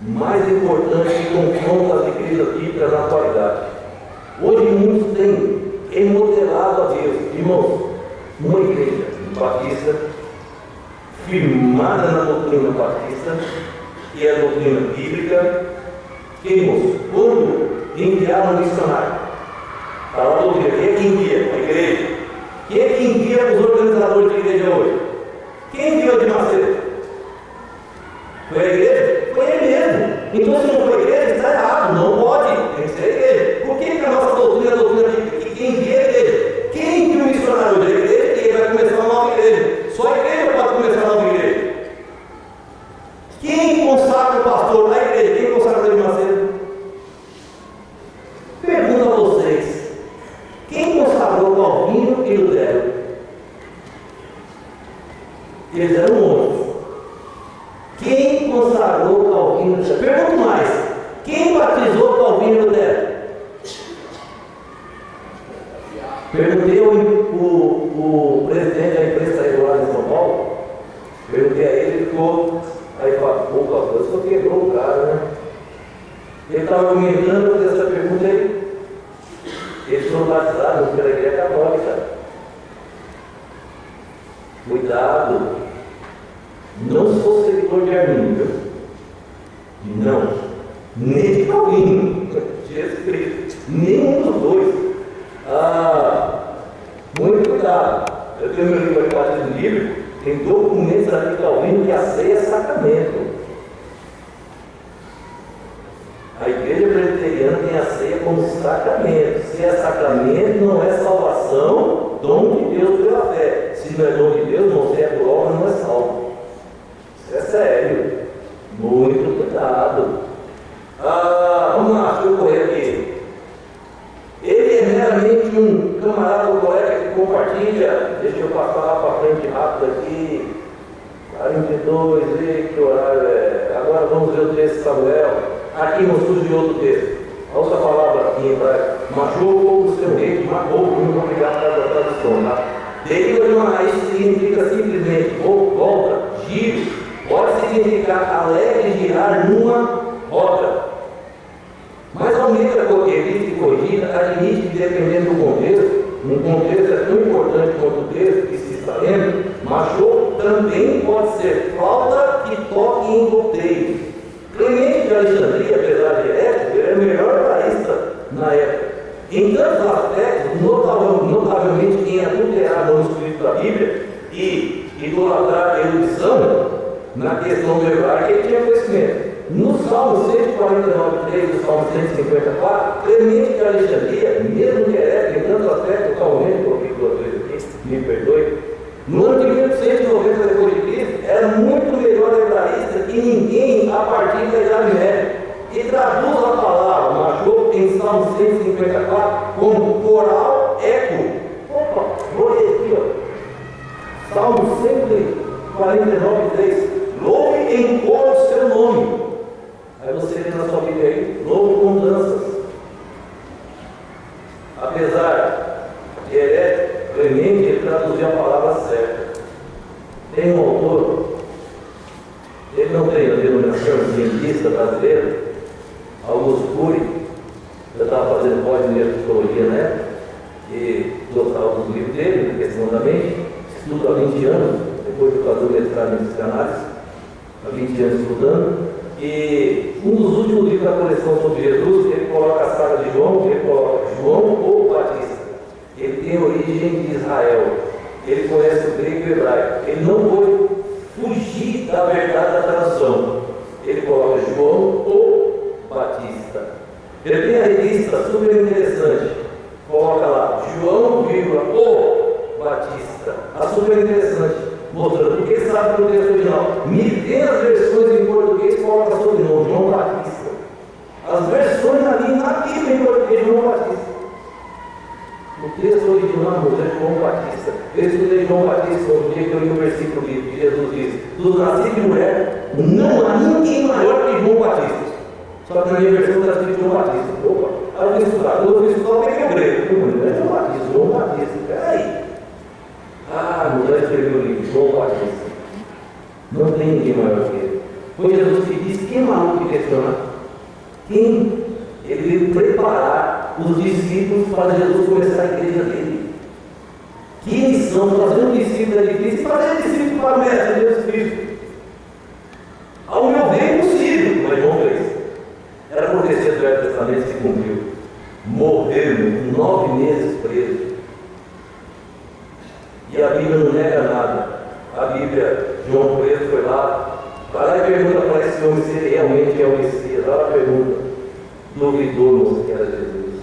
mais importante que confronta as igrejas bíblicas na atualidade. Hoje muitos têm remodelado a Deus. Irmãos, uma igreja batista, firmada na doutrina batista, que é a doutrina bíblica, que, irmãos, quando enviaram um missionário, está lá a doutrina, quem é que envia? A igreja. Quem é que envia os organizadores de igreja hoje? Quem enviou de Macedo? Foi a igreja? Foi ele mesmo. Então, se não foi a igreja, está errado. Não pode. Tem que ser a igreja. Por que a nossa doutrina é a doutrina bíblica? Que quem envia é a igreja. Quem envia o missionário da igreja, ele vai começar uma nova igreja. Só a igreja pode começar uma nova igreja. Quem consagra o pastor na igreja? Quem consagra o de Macedo? Pergunta a vocês. Quem consagrou Calvino e Lutero? Eles eram outros. Quem consagrou perguntei o presidente da imprensa regular de São Paulo, perguntei a ele, ele ficou, aí falou, pô, pastor, só quebrou o cara, né? Ele estava argumentando, eu fiz essa pergunta aí. Eles foram batizados pela igreja católica. Cuidado, não sou seguidor de Arminio, não, nem de Calvino, Jesus Cristo, nenhum dos dois. Muito cuidado. Eu tenho meu livro aqui, Batismo Bíblico, tem documentos aqui de Calvino que a ceia é sacramento. A igreja presbiteriana tem a ceia como sacramento. Se é sacramento, não é salvação, dom de Deus pela fé. Se não é dom de Deus, não é por obra, não é salvo. Isso é sério. Muito cuidado. Vamos lá, deixa eu correr aqui. Ele é meramente um camarada ou colega que compartilha. Deixa eu passar lá para frente rápido aqui. 42, vê que horário é. Agora vamos ver o texto de Samuel. Aqui não surge outro texto. A outra palavra aqui em hebraico. Machou o povo do seu rei, matou, muito obrigado pela tradução, tá? Deriva de uma raiz que significa simplesmente volta, giro. Pode significar alegre girar numa roda. Mas a letra revista e corrigida admite que, dependendo do contexto, um contexto é tão importante quanto o texto que se está lendo, machou também pode ser flauta que toque em roteiro. Clemente de Alexandria, apesar de herético, era o melhor paraísta na época. Em tantos aspectos, notavelmente quem adulterar o manuscrito da Bíblia e idolatrar a erudição, na questão do hebraico, ele tinha conhecimento. No Salmo 149,3 e no Salmo 154, Clemente de Alexandria, mesmo que herético em tantos aspectos, calmamente, coloquei duas vezes aqui, me perdoe, no ano de 1890 depois de Cristo, era muito melhor hebraísta que ninguém a partir da Idade Média. E traduz a palavra, machou em Salmo 154, como coral eco. Opa, vou ler aqui, ó. Salmo 149,3. Louve em coro o seu nome. Aí você lê na sua Bíblia aí, louve com danças. Apesar de herético, Clemente, ele traduziu a palavra certa. Tem um autor, ele não tem a denominação cientista brasileira, Augusto Cury. Eu estava fazendo pós-de psicologia, né? E gostava dos livros dele, questão da mente, estudo há 20 anos, depois de fazer o mestrado em psicanálise, há 20 anos estudando. E um dos últimos livros da coleção sobre Jesus, ele coloca a saga de João, ele coloca João ou Batista. Ele tem origem de Israel, ele conhece o grego e o hebraico, ele não pôde fugir da verdade da tradução. Ele coloca João ou Batista. Ele tem a revista super interessante, coloca lá João, ou Batista. A super interessante, mostrando, porque ele sabe do texto original. Me vê as versões em português, coloca sobrenome, João Batista. As versões ali na Bíblia em português, João Batista. O texto original é João Batista. Eu estudei João Batista no dia que eu li o versículo bíblico que Jesus diz: do nascido de mulher, não há ninguém maior que João Batista. Só que na minha versão está escrito João Batista. Opa, aí eu fui estudar, o que é o grego? Não é João Batista, João Batista. Peraí. Não já escreveu o livro, João Batista. Não tem ninguém maior que ele. Foi Jesus que disse: quem é maluco de questionar? Quem? Ele veio preparar os discípulos para Jesus começar a igreja dele. Que missão, fazer um discípulo é difícil, fazer discípulo para o Mestre Jesus Cristo. Ao meu ver, é impossível, mas João fez. Era a profecia do Velho Testamento que se cumpriu. Morreu 9 meses preso. E a Bíblia não nega nada. A Bíblia, João preso foi lá, vai lá e pergunta para esse homem se ele realmente é o Messias. Lá ela pergunta. Duvidou-nos que era Jesus.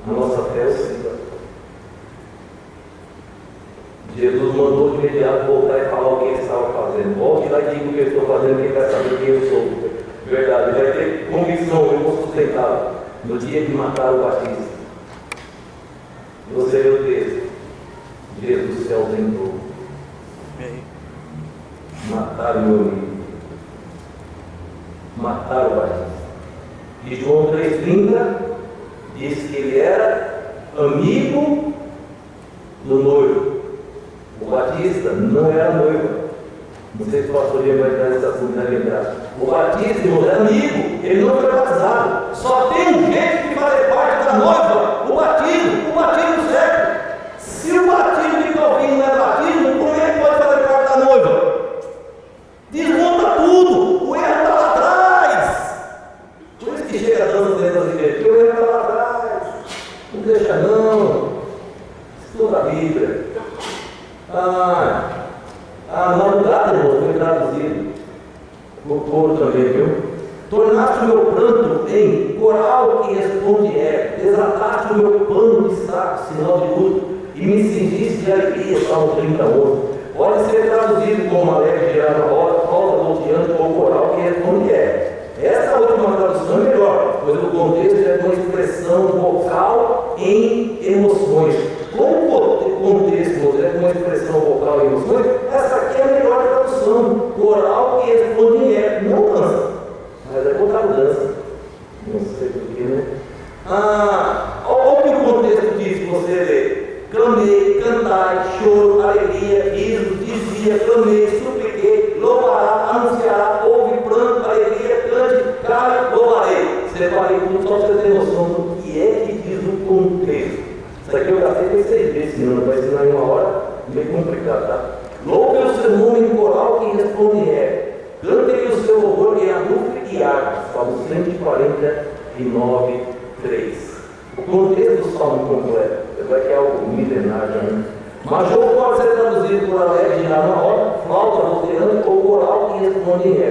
A nossa fé é o Senhor. Jesus mandou de imediato voltar e falar o que ele estava fazendo. Volte lá e diga o que eu estou fazendo, que ele vai saber quem eu sou. Verdade, ele vai ter convicção, eu vou sustentá-lo. No dia que mataram o Batista. Você vê o texto. Jesus se ausentou. Mataram o meu amigo. Mataram o Batista. E João 3,30 diz que ele era amigo do noivo. O batista não era noivo. Não sei se o pastor vai entrar nesse assunto, né, lembrar. O batista, irmão, era amigo, ele não foi batizado. Só tem um jeito de fazer parte da noiva: o batismo certo. Se o batismo de Calvino não é batismo, como é que pode fazer parte da noiva? Desmonta tudo, o erro está lá atrás. Por isso que chega dando dentro das igrejas, porque o erro está lá atrás. Não deixa não. Estuda a Bíblia. Não dá, irmão, foi traduzido. O coro também, viu? Tornaste o meu pranto em coral que responde desataste o meu pano de saco, sinal de luto, e me cingiste de alegria, Salmo 30:11. Pode ser traduzido como alegre, gerada roda, falta volteando, ou coral que responde Essa última tradução é melhor, pois o contexto é uma expressão vocal em emoções. Como o contexto é uma expressão vocal em emoções, essa aqui é a melhor tradução. Coral que responde não dança, mas é contra a dança. Não sei porquê, né? Olha o que o contexto diz, você lê. Clamei, cantai, choro, alegria, riso, dizia, clamei, supliquei, louvará, anunciará, ouve, pranto, alegria, cante, cale, louvarei. Separei tudo só para você ter noção do que é que diz o contexto. Isso aqui eu gastei com 6 vezes, senão vai ensinar em uma hora, meio complicado, tá? Louve o seu nome em coral que responde cante-lhe o seu louvor em adufre e harpa. Salmo 149, 3. O contexto do salmo completo, vai que é algo milenar já, né? Mas jogo pode ser traduzido por alegre, girar na roda, flauta, volteando ou coral que responde em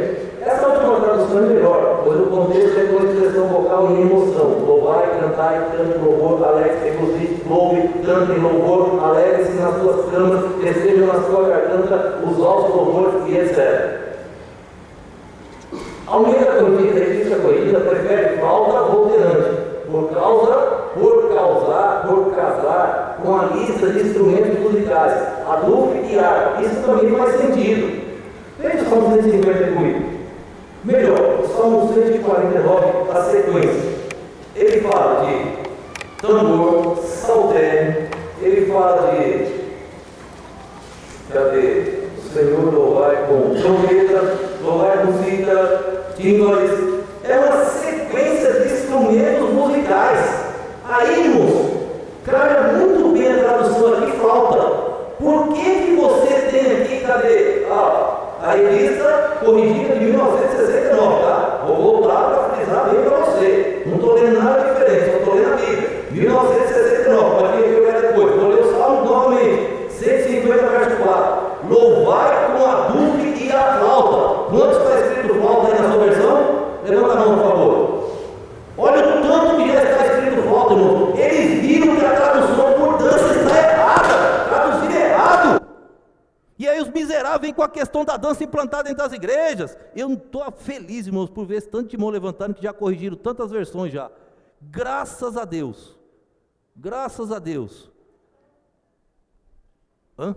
Essa última tradução é melhor, pois o contexto é uma expressão vocal em emoção. Louvai, cantai, cante louvor, alegre-se, regozije, louve, cante louvor, alegre-se nas suas camas, estejam na sua garganta os altos louvores e etc. Almeida Corrigida, Revista Corrigida, prefere flauta volteante, por casar com a lista de instrumentos musicais, adufre e harpa. Isso também faz sentido. Veja o Salmo 150 comigo. Melhor, o Salmo 149, a sequência. Ele fala de tambor, saltério, ele fala de o Senhor louvai com trombeta, louvai com cítara, tímbalos. É uma sequência de instrumentos musicais. Aí, irmãos, cara, muito bem a tradução aqui, flauta. Por que você tem aqui, cadê? A revista corrigida de 1969, tá? Vou voltar para frisar bem para você. Não estou lendo nada diferente, só estou lendo a Bíblia. 1969, pode ver que eu quero depois. Vou ler o Salmo novamente, 150, verso 4. Louvai com a adufre e a flauta. Quanto está escrito flauta aí na sua versão? Levanta a mão, por favor. Olha o tanto que já está escrito flauta, irmão. Eles viram que a tradução por dança está errada. Traduzir errado. E aí os miseráveis vêm com a questão da dança implantada dentro das igrejas. Eu não estou feliz, irmãos, por ver esse tanto de mão levantando, que já corrigiram tantas versões já. Graças a Deus. Graças a Deus. A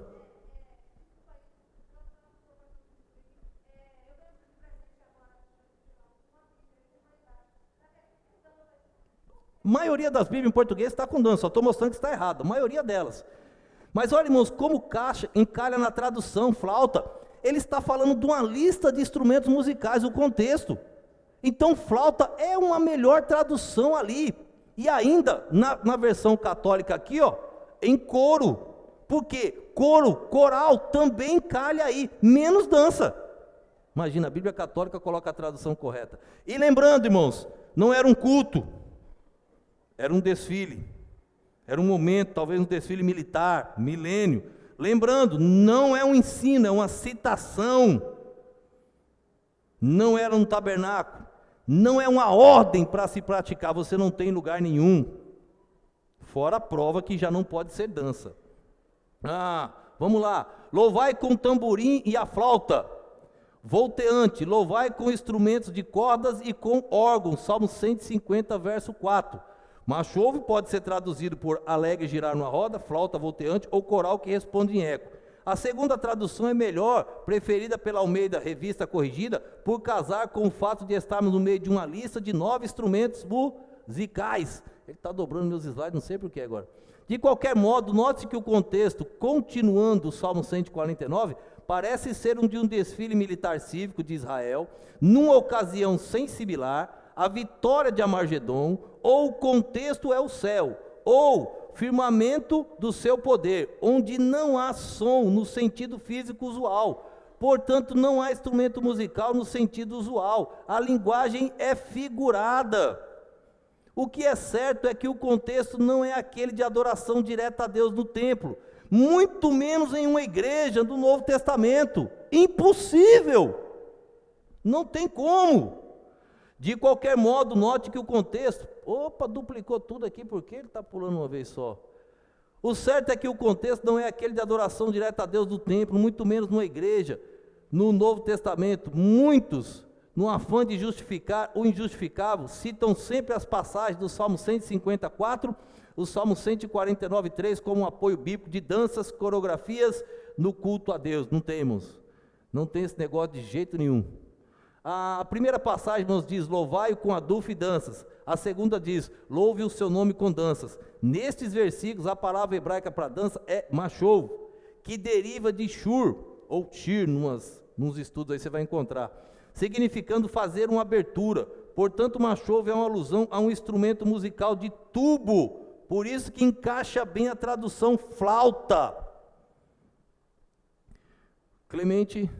maioria das Bíblias em português está com dança, só estou mostrando que está errado, a maioria delas. Mas olha, irmãos, como encalha na tradução, flauta. Ele está falando de uma lista de instrumentos musicais, o contexto. Então, flauta é uma melhor tradução ali. E ainda, na versão católica aqui, em coro. Por quê? Coral também calha aí, menos dança. Imagina, a Bíblia católica coloca a tradução correta. E lembrando, irmãos, não era um culto. Era um desfile, era um momento, talvez um desfile militar, milênio. Lembrando, não é um ensino, é uma citação. Não era um tabernáculo, não é uma ordem para se praticar, você não tem lugar nenhum. Fora a prova que já não pode ser dança. Vamos lá, louvai com o tamborim e a flauta. Volteante, louvai com instrumentos de cordas e com órgãos. Salmo 150, verso 4. Machovo pode ser traduzido por alegre, girar numa roda, flauta volteante ou coral que responde em eco. A segunda tradução é melhor, preferida pela Almeida, Revista Corrigida, por casar com o fato de estarmos no meio de uma lista de 9 instrumentos musicais. Ele está dobrando meus slides, não sei porquê agora. De qualquer modo, note que o contexto, continuando o Salmo 149, parece ser de um desfile militar cívico de Israel, numa ocasião sem similar, a vitória de Amargedon, ou o contexto é o céu, ou firmamento do seu poder, onde não há som no sentido físico usual. Portanto, não há instrumento musical no sentido usual. A linguagem é figurada. O que é certo é que o contexto não é aquele de adoração direta a Deus no templo, muito menos em uma igreja do Novo Testamento. Impossível! Não tem como. De qualquer modo, note que o contexto... Opa, duplicou tudo aqui, por que ele está pulando uma vez só? O certo é que o contexto não é aquele de adoração direta a Deus do templo, muito menos numa igreja. No Novo Testamento, muitos, no afã de justificar o injustificável, citam sempre as passagens do Salmo 154, o Salmo 149:3 como um apoio bíblico de danças, coreografias no culto a Deus. Não temos. Não tem esse negócio de jeito nenhum. A primeira passagem nos diz, louvai-o com adufo e danças. A segunda diz, louve o seu nome com danças. Nestes versículos, a palavra hebraica para dança é machov, que deriva de shur, ou shir, nos estudos aí você vai encontrar, significando fazer uma abertura. Portanto, machov é uma alusão a um instrumento musical de tubo, por isso que encaixa bem a tradução flauta. Clemente...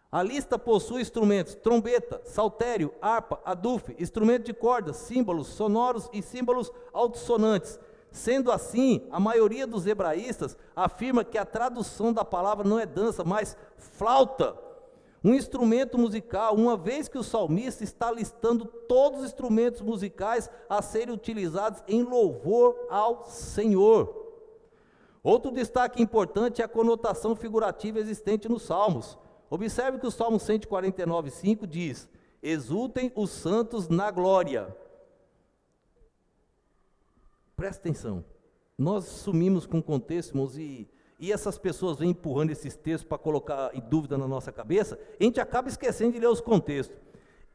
A lista possui instrumentos, trombeta, saltério, harpa, adufe, instrumento de cordas, símbolos sonoros e símbolos altissonantes. Sendo assim, a maioria dos hebraístas afirma que a tradução da palavra não é dança, mas flauta. Um instrumento musical, uma vez que o salmista está listando todos os instrumentos musicais a serem utilizados em louvor ao Senhor. Outro destaque importante é a conotação figurativa existente nos salmos. Observe que o Salmo 149:5 diz, exultem os santos na glória. Presta atenção, nós sumimos com o contexto, irmãos, e essas pessoas vêm empurrando esses textos para colocar em dúvida na nossa cabeça, a gente acaba esquecendo de ler os contextos.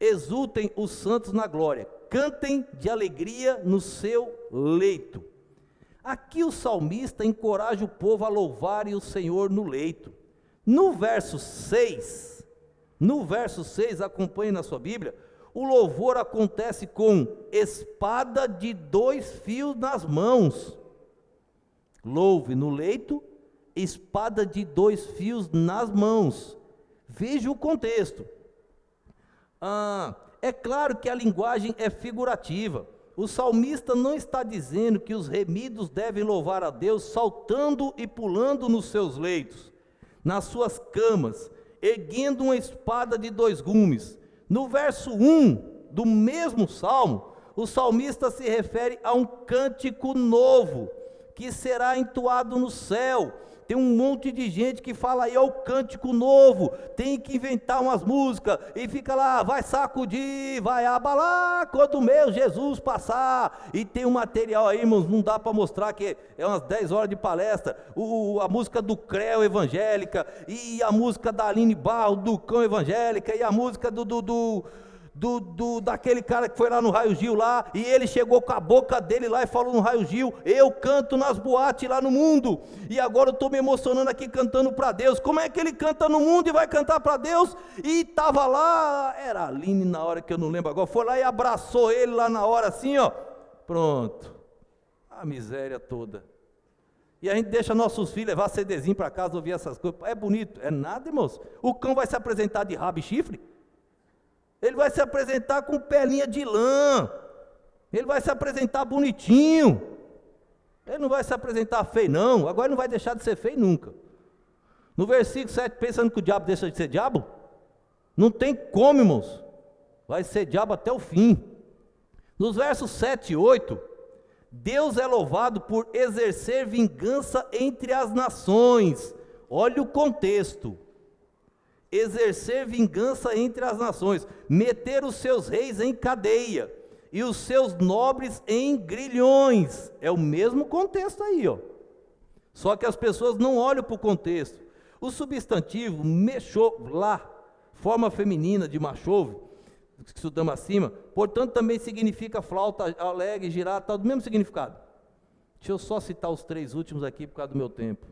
Exultem os santos na glória, cantem de alegria no seu leito. Aqui o salmista encoraja o povo a louvarem o Senhor no leito. No verso 6, acompanhe na sua Bíblia, o louvor acontece com espada de 2 fios nas mãos. Louve no leito, espada de 2 fios nas mãos. Veja o contexto. É claro que a linguagem é figurativa. O salmista não está dizendo que os remidos devem louvar a Deus saltando e pulando nos seus leitos, nas suas camas, erguendo uma espada de 2 gumes. No verso 1 do mesmo salmo, o salmista se refere a um cântico novo, que será entoado no céu. Tem um monte de gente que fala aí, ó, o cântico novo, tem que inventar umas músicas, e fica lá, vai sacudir, vai abalar, quando o meu Jesus passar, e tem um material aí, irmãos, não dá para mostrar, que é umas 10 horas de palestra, a música do Creu evangélica, e a música da Aline Barro, do Cão evangélica, e a música daquele cara que foi lá no Raio Gil lá, e ele chegou com a boca dele lá e falou no Raio Gil, eu canto nas boates lá no mundo, e agora eu estou me emocionando aqui cantando para Deus. Como é que ele canta no mundo e vai cantar para Deus? E estava lá, era a Aline na hora que eu não lembro agora, foi lá e abraçou ele lá na hora assim, ó, pronto, a miséria toda. E a gente deixa nossos filhos levar CDzinho para casa, ouvir essas coisas, é bonito, é nada, irmãos. O cão vai se apresentar de rabo e chifre? Ele vai se apresentar com pelinha de lã, ele vai se apresentar bonitinho, ele não vai se apresentar feio não, agora ele não vai deixar de ser feio nunca. No versículo 7, pensando que o diabo deixa de ser diabo? Não tem como, irmãos, vai ser diabo até o fim. Nos versos 7 e 8, Deus é louvado por exercer vingança entre as nações. Olha o contexto. Exercer vingança entre as nações, meter os seus reis em cadeia, e os seus nobres em grilhões. É o mesmo contexto aí, ó. Só que as pessoas não olham para o contexto. O substantivo mechov, lá, forma feminina de machov, estudamos acima, portanto também significa flauta alegre, girar, tal, do mesmo significado. Deixa eu só citar os 3 últimos aqui por causa do meu tempo.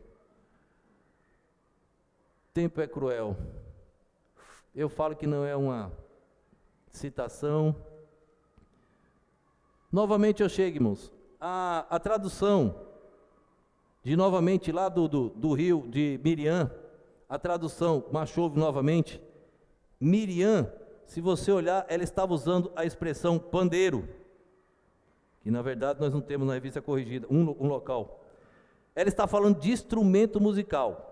Tempo é cruel. Eu falo que não é uma citação. Novamente eu chego, irmãos. A tradução de novamente lá do rio de Miriam, a tradução, Machove novamente, Miriam, se você olhar, ela estava usando a expressão pandeiro, que na verdade nós não temos na revista corrigida, um local. Ela está falando de instrumento musical.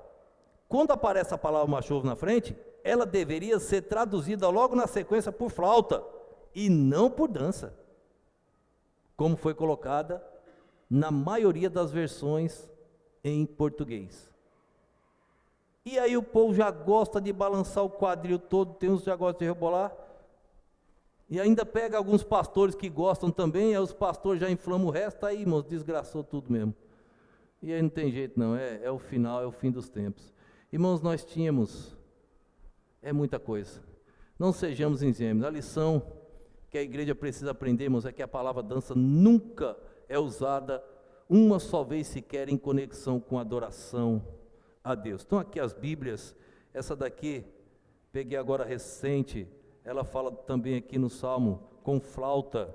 Quando aparece a palavra Machove na frente, ela deveria ser traduzida logo na sequência por flauta, e não por dança, como foi colocada na maioria das versões em português. E aí o povo já gosta de balançar o quadril todo, tem uns que já gostam de rebolar, e ainda pega alguns pastores que gostam também, aí os pastores já inflamam o resto, aí, irmãos, desgraçou tudo mesmo. E aí não tem jeito não, é o final, é o fim dos tempos. Irmãos, nós tínhamos, é muita coisa, não sejamos ingênuos. A lição que a igreja precisa aprender, irmãos, é que a palavra dança nunca é usada uma só vez sequer em conexão com adoração a Deus. Estão aqui as Bíblias, essa daqui, peguei agora recente, ela fala também aqui no Salmo, com flauta,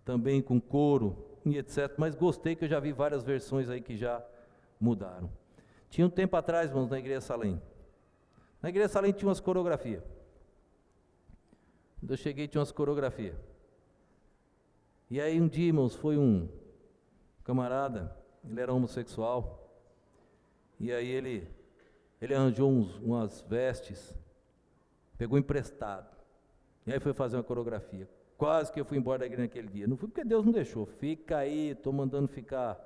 também com coro, e etc. Mas gostei que eu já vi várias versões aí que já mudaram. Tinha um tempo atrás, irmãos, na Igreja Salem. Na Igreja Salem tinha umas coreografias. Quando eu cheguei tinha umas coreografias. E aí um dia, irmãos, foi um camarada, ele era homossexual, e aí ele arranjou umas vestes, pegou emprestado, e aí foi fazer uma coreografia. Quase que eu fui embora da igreja naquele dia. Não fui porque Deus não deixou. Fica aí, estou mandando ficar.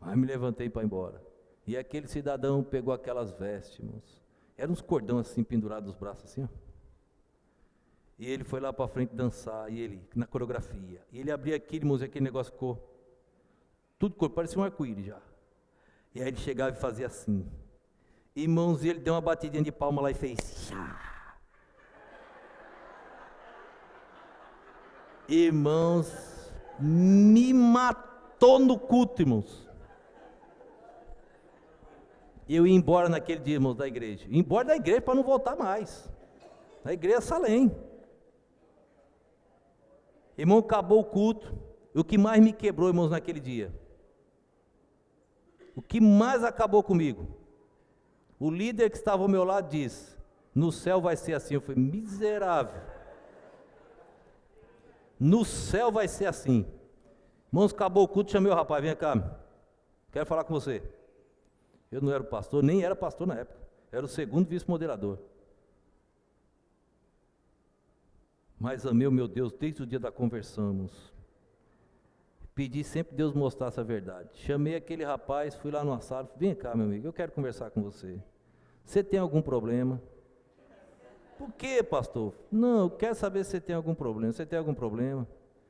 Mas me levantei para ir embora. E aquele cidadão pegou aquelas vestes, irmãos. Eram uns cordão assim, pendurados nos braços assim, ó. E ele foi lá para frente dançar, e ele, na coreografia. E ele abria aquilo, irmãos, e aquele negócio ficou tudo cor, parecia um arco-íris já. E aí ele chegava e fazia assim. Irmãos, e ele deu uma batidinha de palma lá e fez. Chá. Irmãos, me matou no culto, irmãos. Eu ia embora naquele dia, irmãos, da igreja. Ia embora da igreja para não voltar mais. Na igreja Salem. Irmão, acabou o culto. E o que mais me quebrou, irmãos, naquele dia? O que mais acabou comigo? O líder que estava ao meu lado disse: no céu vai ser assim. Eu falei: miserável. No céu vai ser assim. Irmãos, acabou o culto, chamei o rapaz: vem cá, quero falar com você. Eu não era o pastor, nem era pastor na época. Era o segundo vice-moderador. Mas amei o meu Deus desde o dia da conversão, irmãos. Pedi sempre que Deus mostrasse a verdade. Chamei aquele rapaz, fui lá numa sala, vem cá, meu amigo, eu quero conversar com você. Você tem algum problema? Por quê, pastor? Não, eu quero saber se você tem algum problema. Você tem algum problema?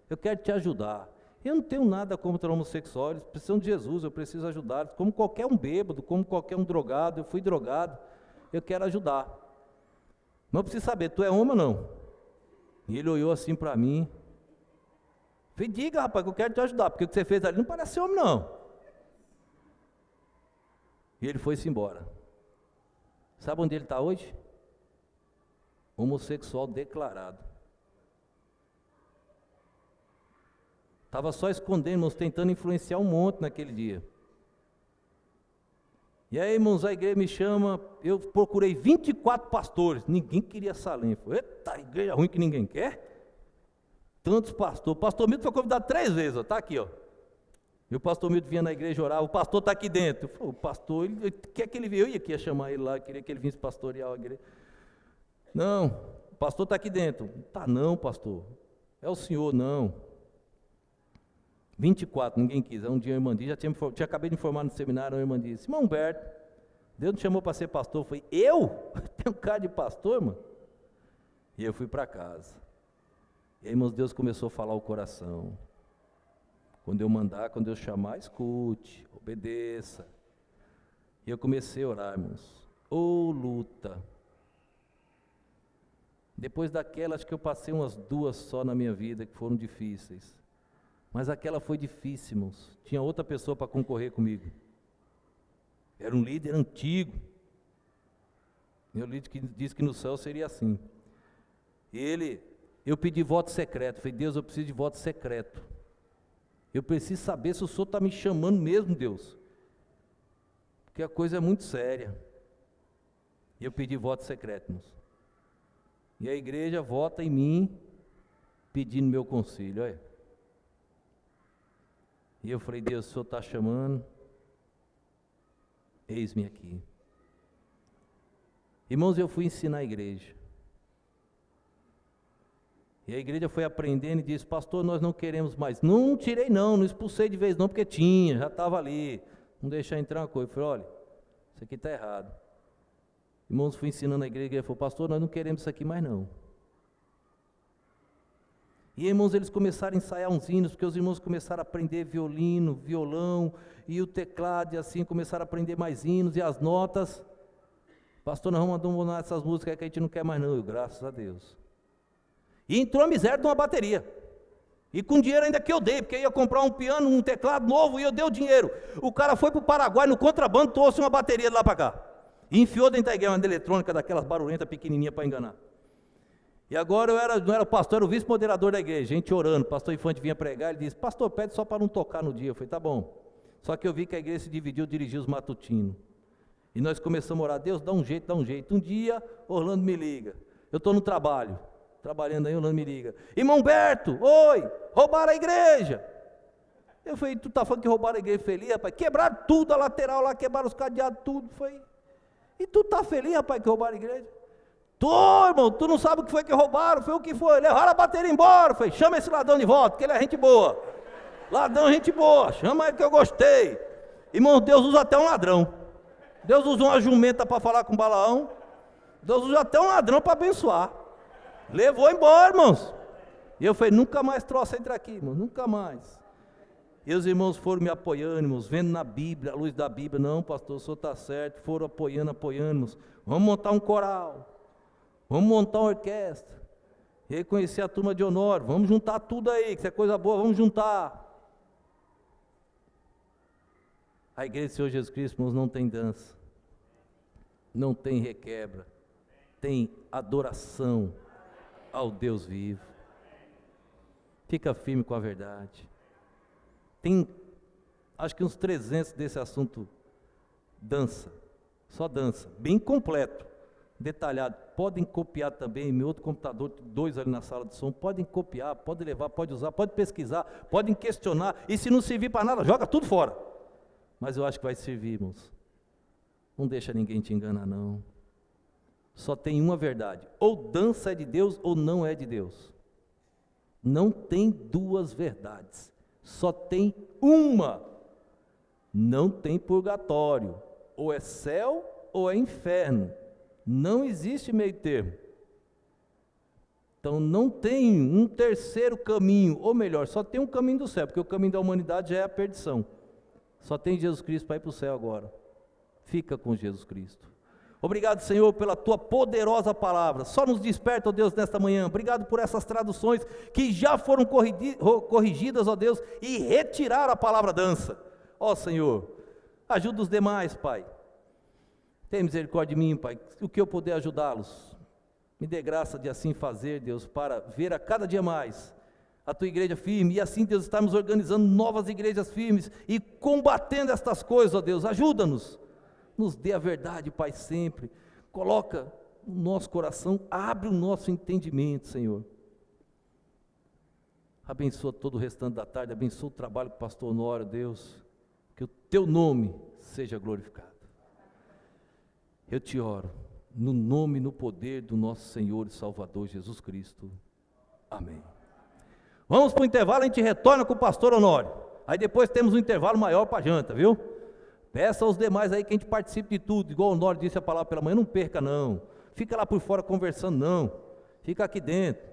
Eu quero te ajudar. Eu não tenho nada contra homossexuais, eles precisam de Jesus, eu preciso ajudar. Como qualquer um bêbado, como qualquer um drogado, eu fui drogado, eu quero ajudar. Mas eu preciso saber, tu é homem ou não? E ele olhou assim para mim. Falei: diga, rapaz, que eu quero te ajudar, porque o que você fez ali não parece homem, não. E ele foi-se embora. Sabe onde ele está hoje? Homossexual declarado. Estava só escondendo, irmãos, tentando influenciar um monte naquele dia. E aí, irmãos, a igreja me chama, eu procurei 24 pastores, ninguém queria Salem. Falei: eita, igreja ruim que ninguém quer. Tantos pastores. O pastor Milton foi convidado 3 vezes, está aqui, ó. E o pastor Milton vinha na igreja orar, o pastor está aqui dentro. Eu falei: o pastor, ele quer que ele venha. Eu ia chamar ele lá, queria que ele vinsse pastorear a igreja. Não, o pastor está aqui dentro. Tá não, pastor. É o senhor, não. 24, ninguém quis. Um dia a irmã disse, já tinha acabei de informar no seminário, a irmã disse: irmão Humberto, Deus me chamou para ser pastor. Eu falei: eu? Tenho cara de pastor, irmão? E eu fui para casa. E aí, irmãos, Deus começou a falar o coração. Quando eu mandar, quando eu chamar, escute, obedeça. E eu comecei a orar, irmãos. Ô luta. Depois daquela, acho que eu passei umas 2 só na minha vida que foram difíceis. Mas aquela foi difícil, irmãos. Tinha outra pessoa para concorrer comigo. Era um líder antigo. Meu líder que disse que no céu seria assim. E eu pedi voto secreto. Falei, Deus, eu preciso de voto secreto. Eu preciso saber se o Senhor está me chamando mesmo, Deus. Porque a coisa é muito séria. E eu pedi voto secreto, irmãos. E a igreja vota em mim, pedindo meu conselho, olha. E eu falei, Deus, o Senhor está chamando, eis-me aqui. Irmãos, eu fui ensinar a igreja. E a igreja foi aprendendo e disse, pastor, nós não queremos mais. Não tirei não expulsei de vez não, porque tinha, já estava ali. Não deixar entrar uma coisa. Eu falei, olha, isso aqui está errado. Irmãos, fui ensinando a igreja, ele falou, pastor, nós não queremos isso aqui mais não. E irmãos, eles começaram a ensaiar uns hinos, porque os irmãos começaram a aprender violino, violão, e o teclado, e assim, começaram a aprender mais hinos, e as notas. Pastor, nós vamos abandonar essas músicas que a gente não quer mais não, eu, graças a Deus. E entrou a miséria de uma bateria. E com dinheiro ainda que eu dei, porque eu ia comprar um piano, um teclado novo, e eu dei o dinheiro. O cara foi para o Paraguai, no contrabando, trouxe uma bateria de lá para cá. E enfiou dentro da igreja, uma eletrônica, daquelas barulhentas pequenininhas para enganar. E agora não era o pastor, era o vice-moderador da igreja, gente orando. O pastor Infante vinha pregar, ele disse, pastor, pede só para não tocar no dia. Eu falei, tá bom. Só que eu vi que a igreja se dividiu, dirigiu os matutinos. E nós começamos a orar, Deus, dá um jeito, dá um jeito. Um dia, Orlando me liga. Eu estou no trabalho, trabalhando aí, Orlando me liga. Irmão Humberto, oi, roubaram a igreja. Eu falei, tu tá falando que roubaram a igreja feliz, rapaz? Quebraram tudo, a lateral lá, quebraram os cadeados, tudo. Foi. E tu tá feliz, rapaz, que roubaram a igreja? Tô, irmão, tu não sabe o que foi que roubaram, foi o que foi, levaram a bateria embora. Foi, chama esse ladrão de volta, que ele é gente boa. Ladrão é gente boa, chama ele que eu gostei. Irmão, Deus usa até um ladrão. Deus usou uma jumenta para falar com Balaão. Deus usou até um ladrão para abençoar. Levou embora, irmãos. E eu falei, nunca mais troça entra aqui, irmão, nunca mais. E os irmãos foram me apoiando, irmãos, vendo na Bíblia, a luz da Bíblia. Não, pastor, o senhor está certo. Foram apoiando, irmãos. Vamos montar um coral. Vamos montar uma orquestra. E aí conheci a turma de Honório. Vamos juntar tudo aí, que isso é coisa boa, vamos juntar. A igreja do Senhor Jesus Cristo, irmãos, não tem dança. Não tem requebra. Tem adoração ao Deus vivo. Fica firme com a verdade. Tem, acho que uns 300 desse assunto, dança, só dança, bem completo, detalhado. Podem copiar também, em meu outro computador, 2 ali na sala de som, podem copiar, podem levar, pode usar, pode pesquisar, podem questionar, e se não servir para nada, joga tudo fora. Mas eu acho que vai servir, irmãos. Não deixa ninguém te enganar, não. Só tem uma verdade, ou dança é de Deus, ou não é de Deus. Não tem duas verdades. Só tem uma. Não tem purgatório. Ou é céu ou é inferno. Não existe meio termo. Então não tem um terceiro caminho, ou melhor, só tem um caminho do céu, porque o caminho da humanidade já é a perdição. Só tem Jesus Cristo para ir para o céu agora. Fica com Jesus Cristo. Obrigado, Senhor, pela Tua poderosa palavra. Só nos desperta, ó Deus, nesta manhã. Obrigado por essas traduções que já foram corrigidas, ó Deus, e retiraram a palavra dança. Ó Senhor, ajuda os demais, Pai. Tenha misericórdia de mim, Pai. O que eu puder ajudá-los, me dê graça de assim fazer, Deus, para ver a cada dia mais a Tua igreja firme. E assim, Deus, estamos organizando novas igrejas firmes e combatendo estas coisas, ó Deus. Ajuda-nos. Nos dê a verdade, Pai, sempre. Coloca no nosso coração, abre o nosso entendimento, Senhor. Abençoa todo o restante da tarde, abençoa o trabalho do pastor Honório, Deus. Que o Teu nome seja glorificado. Eu te oro, no nome e no poder do nosso Senhor e Salvador Jesus Cristo. Amém. Vamos para o intervalo, a gente retorna com o pastor Honório. Aí depois temos um intervalo maior para a janta, viu? Peça aos demais aí que a gente participe de tudo, igual o Honório disse a palavra pela manhã, não perca não. Fica lá por fora conversando não, fica aqui dentro.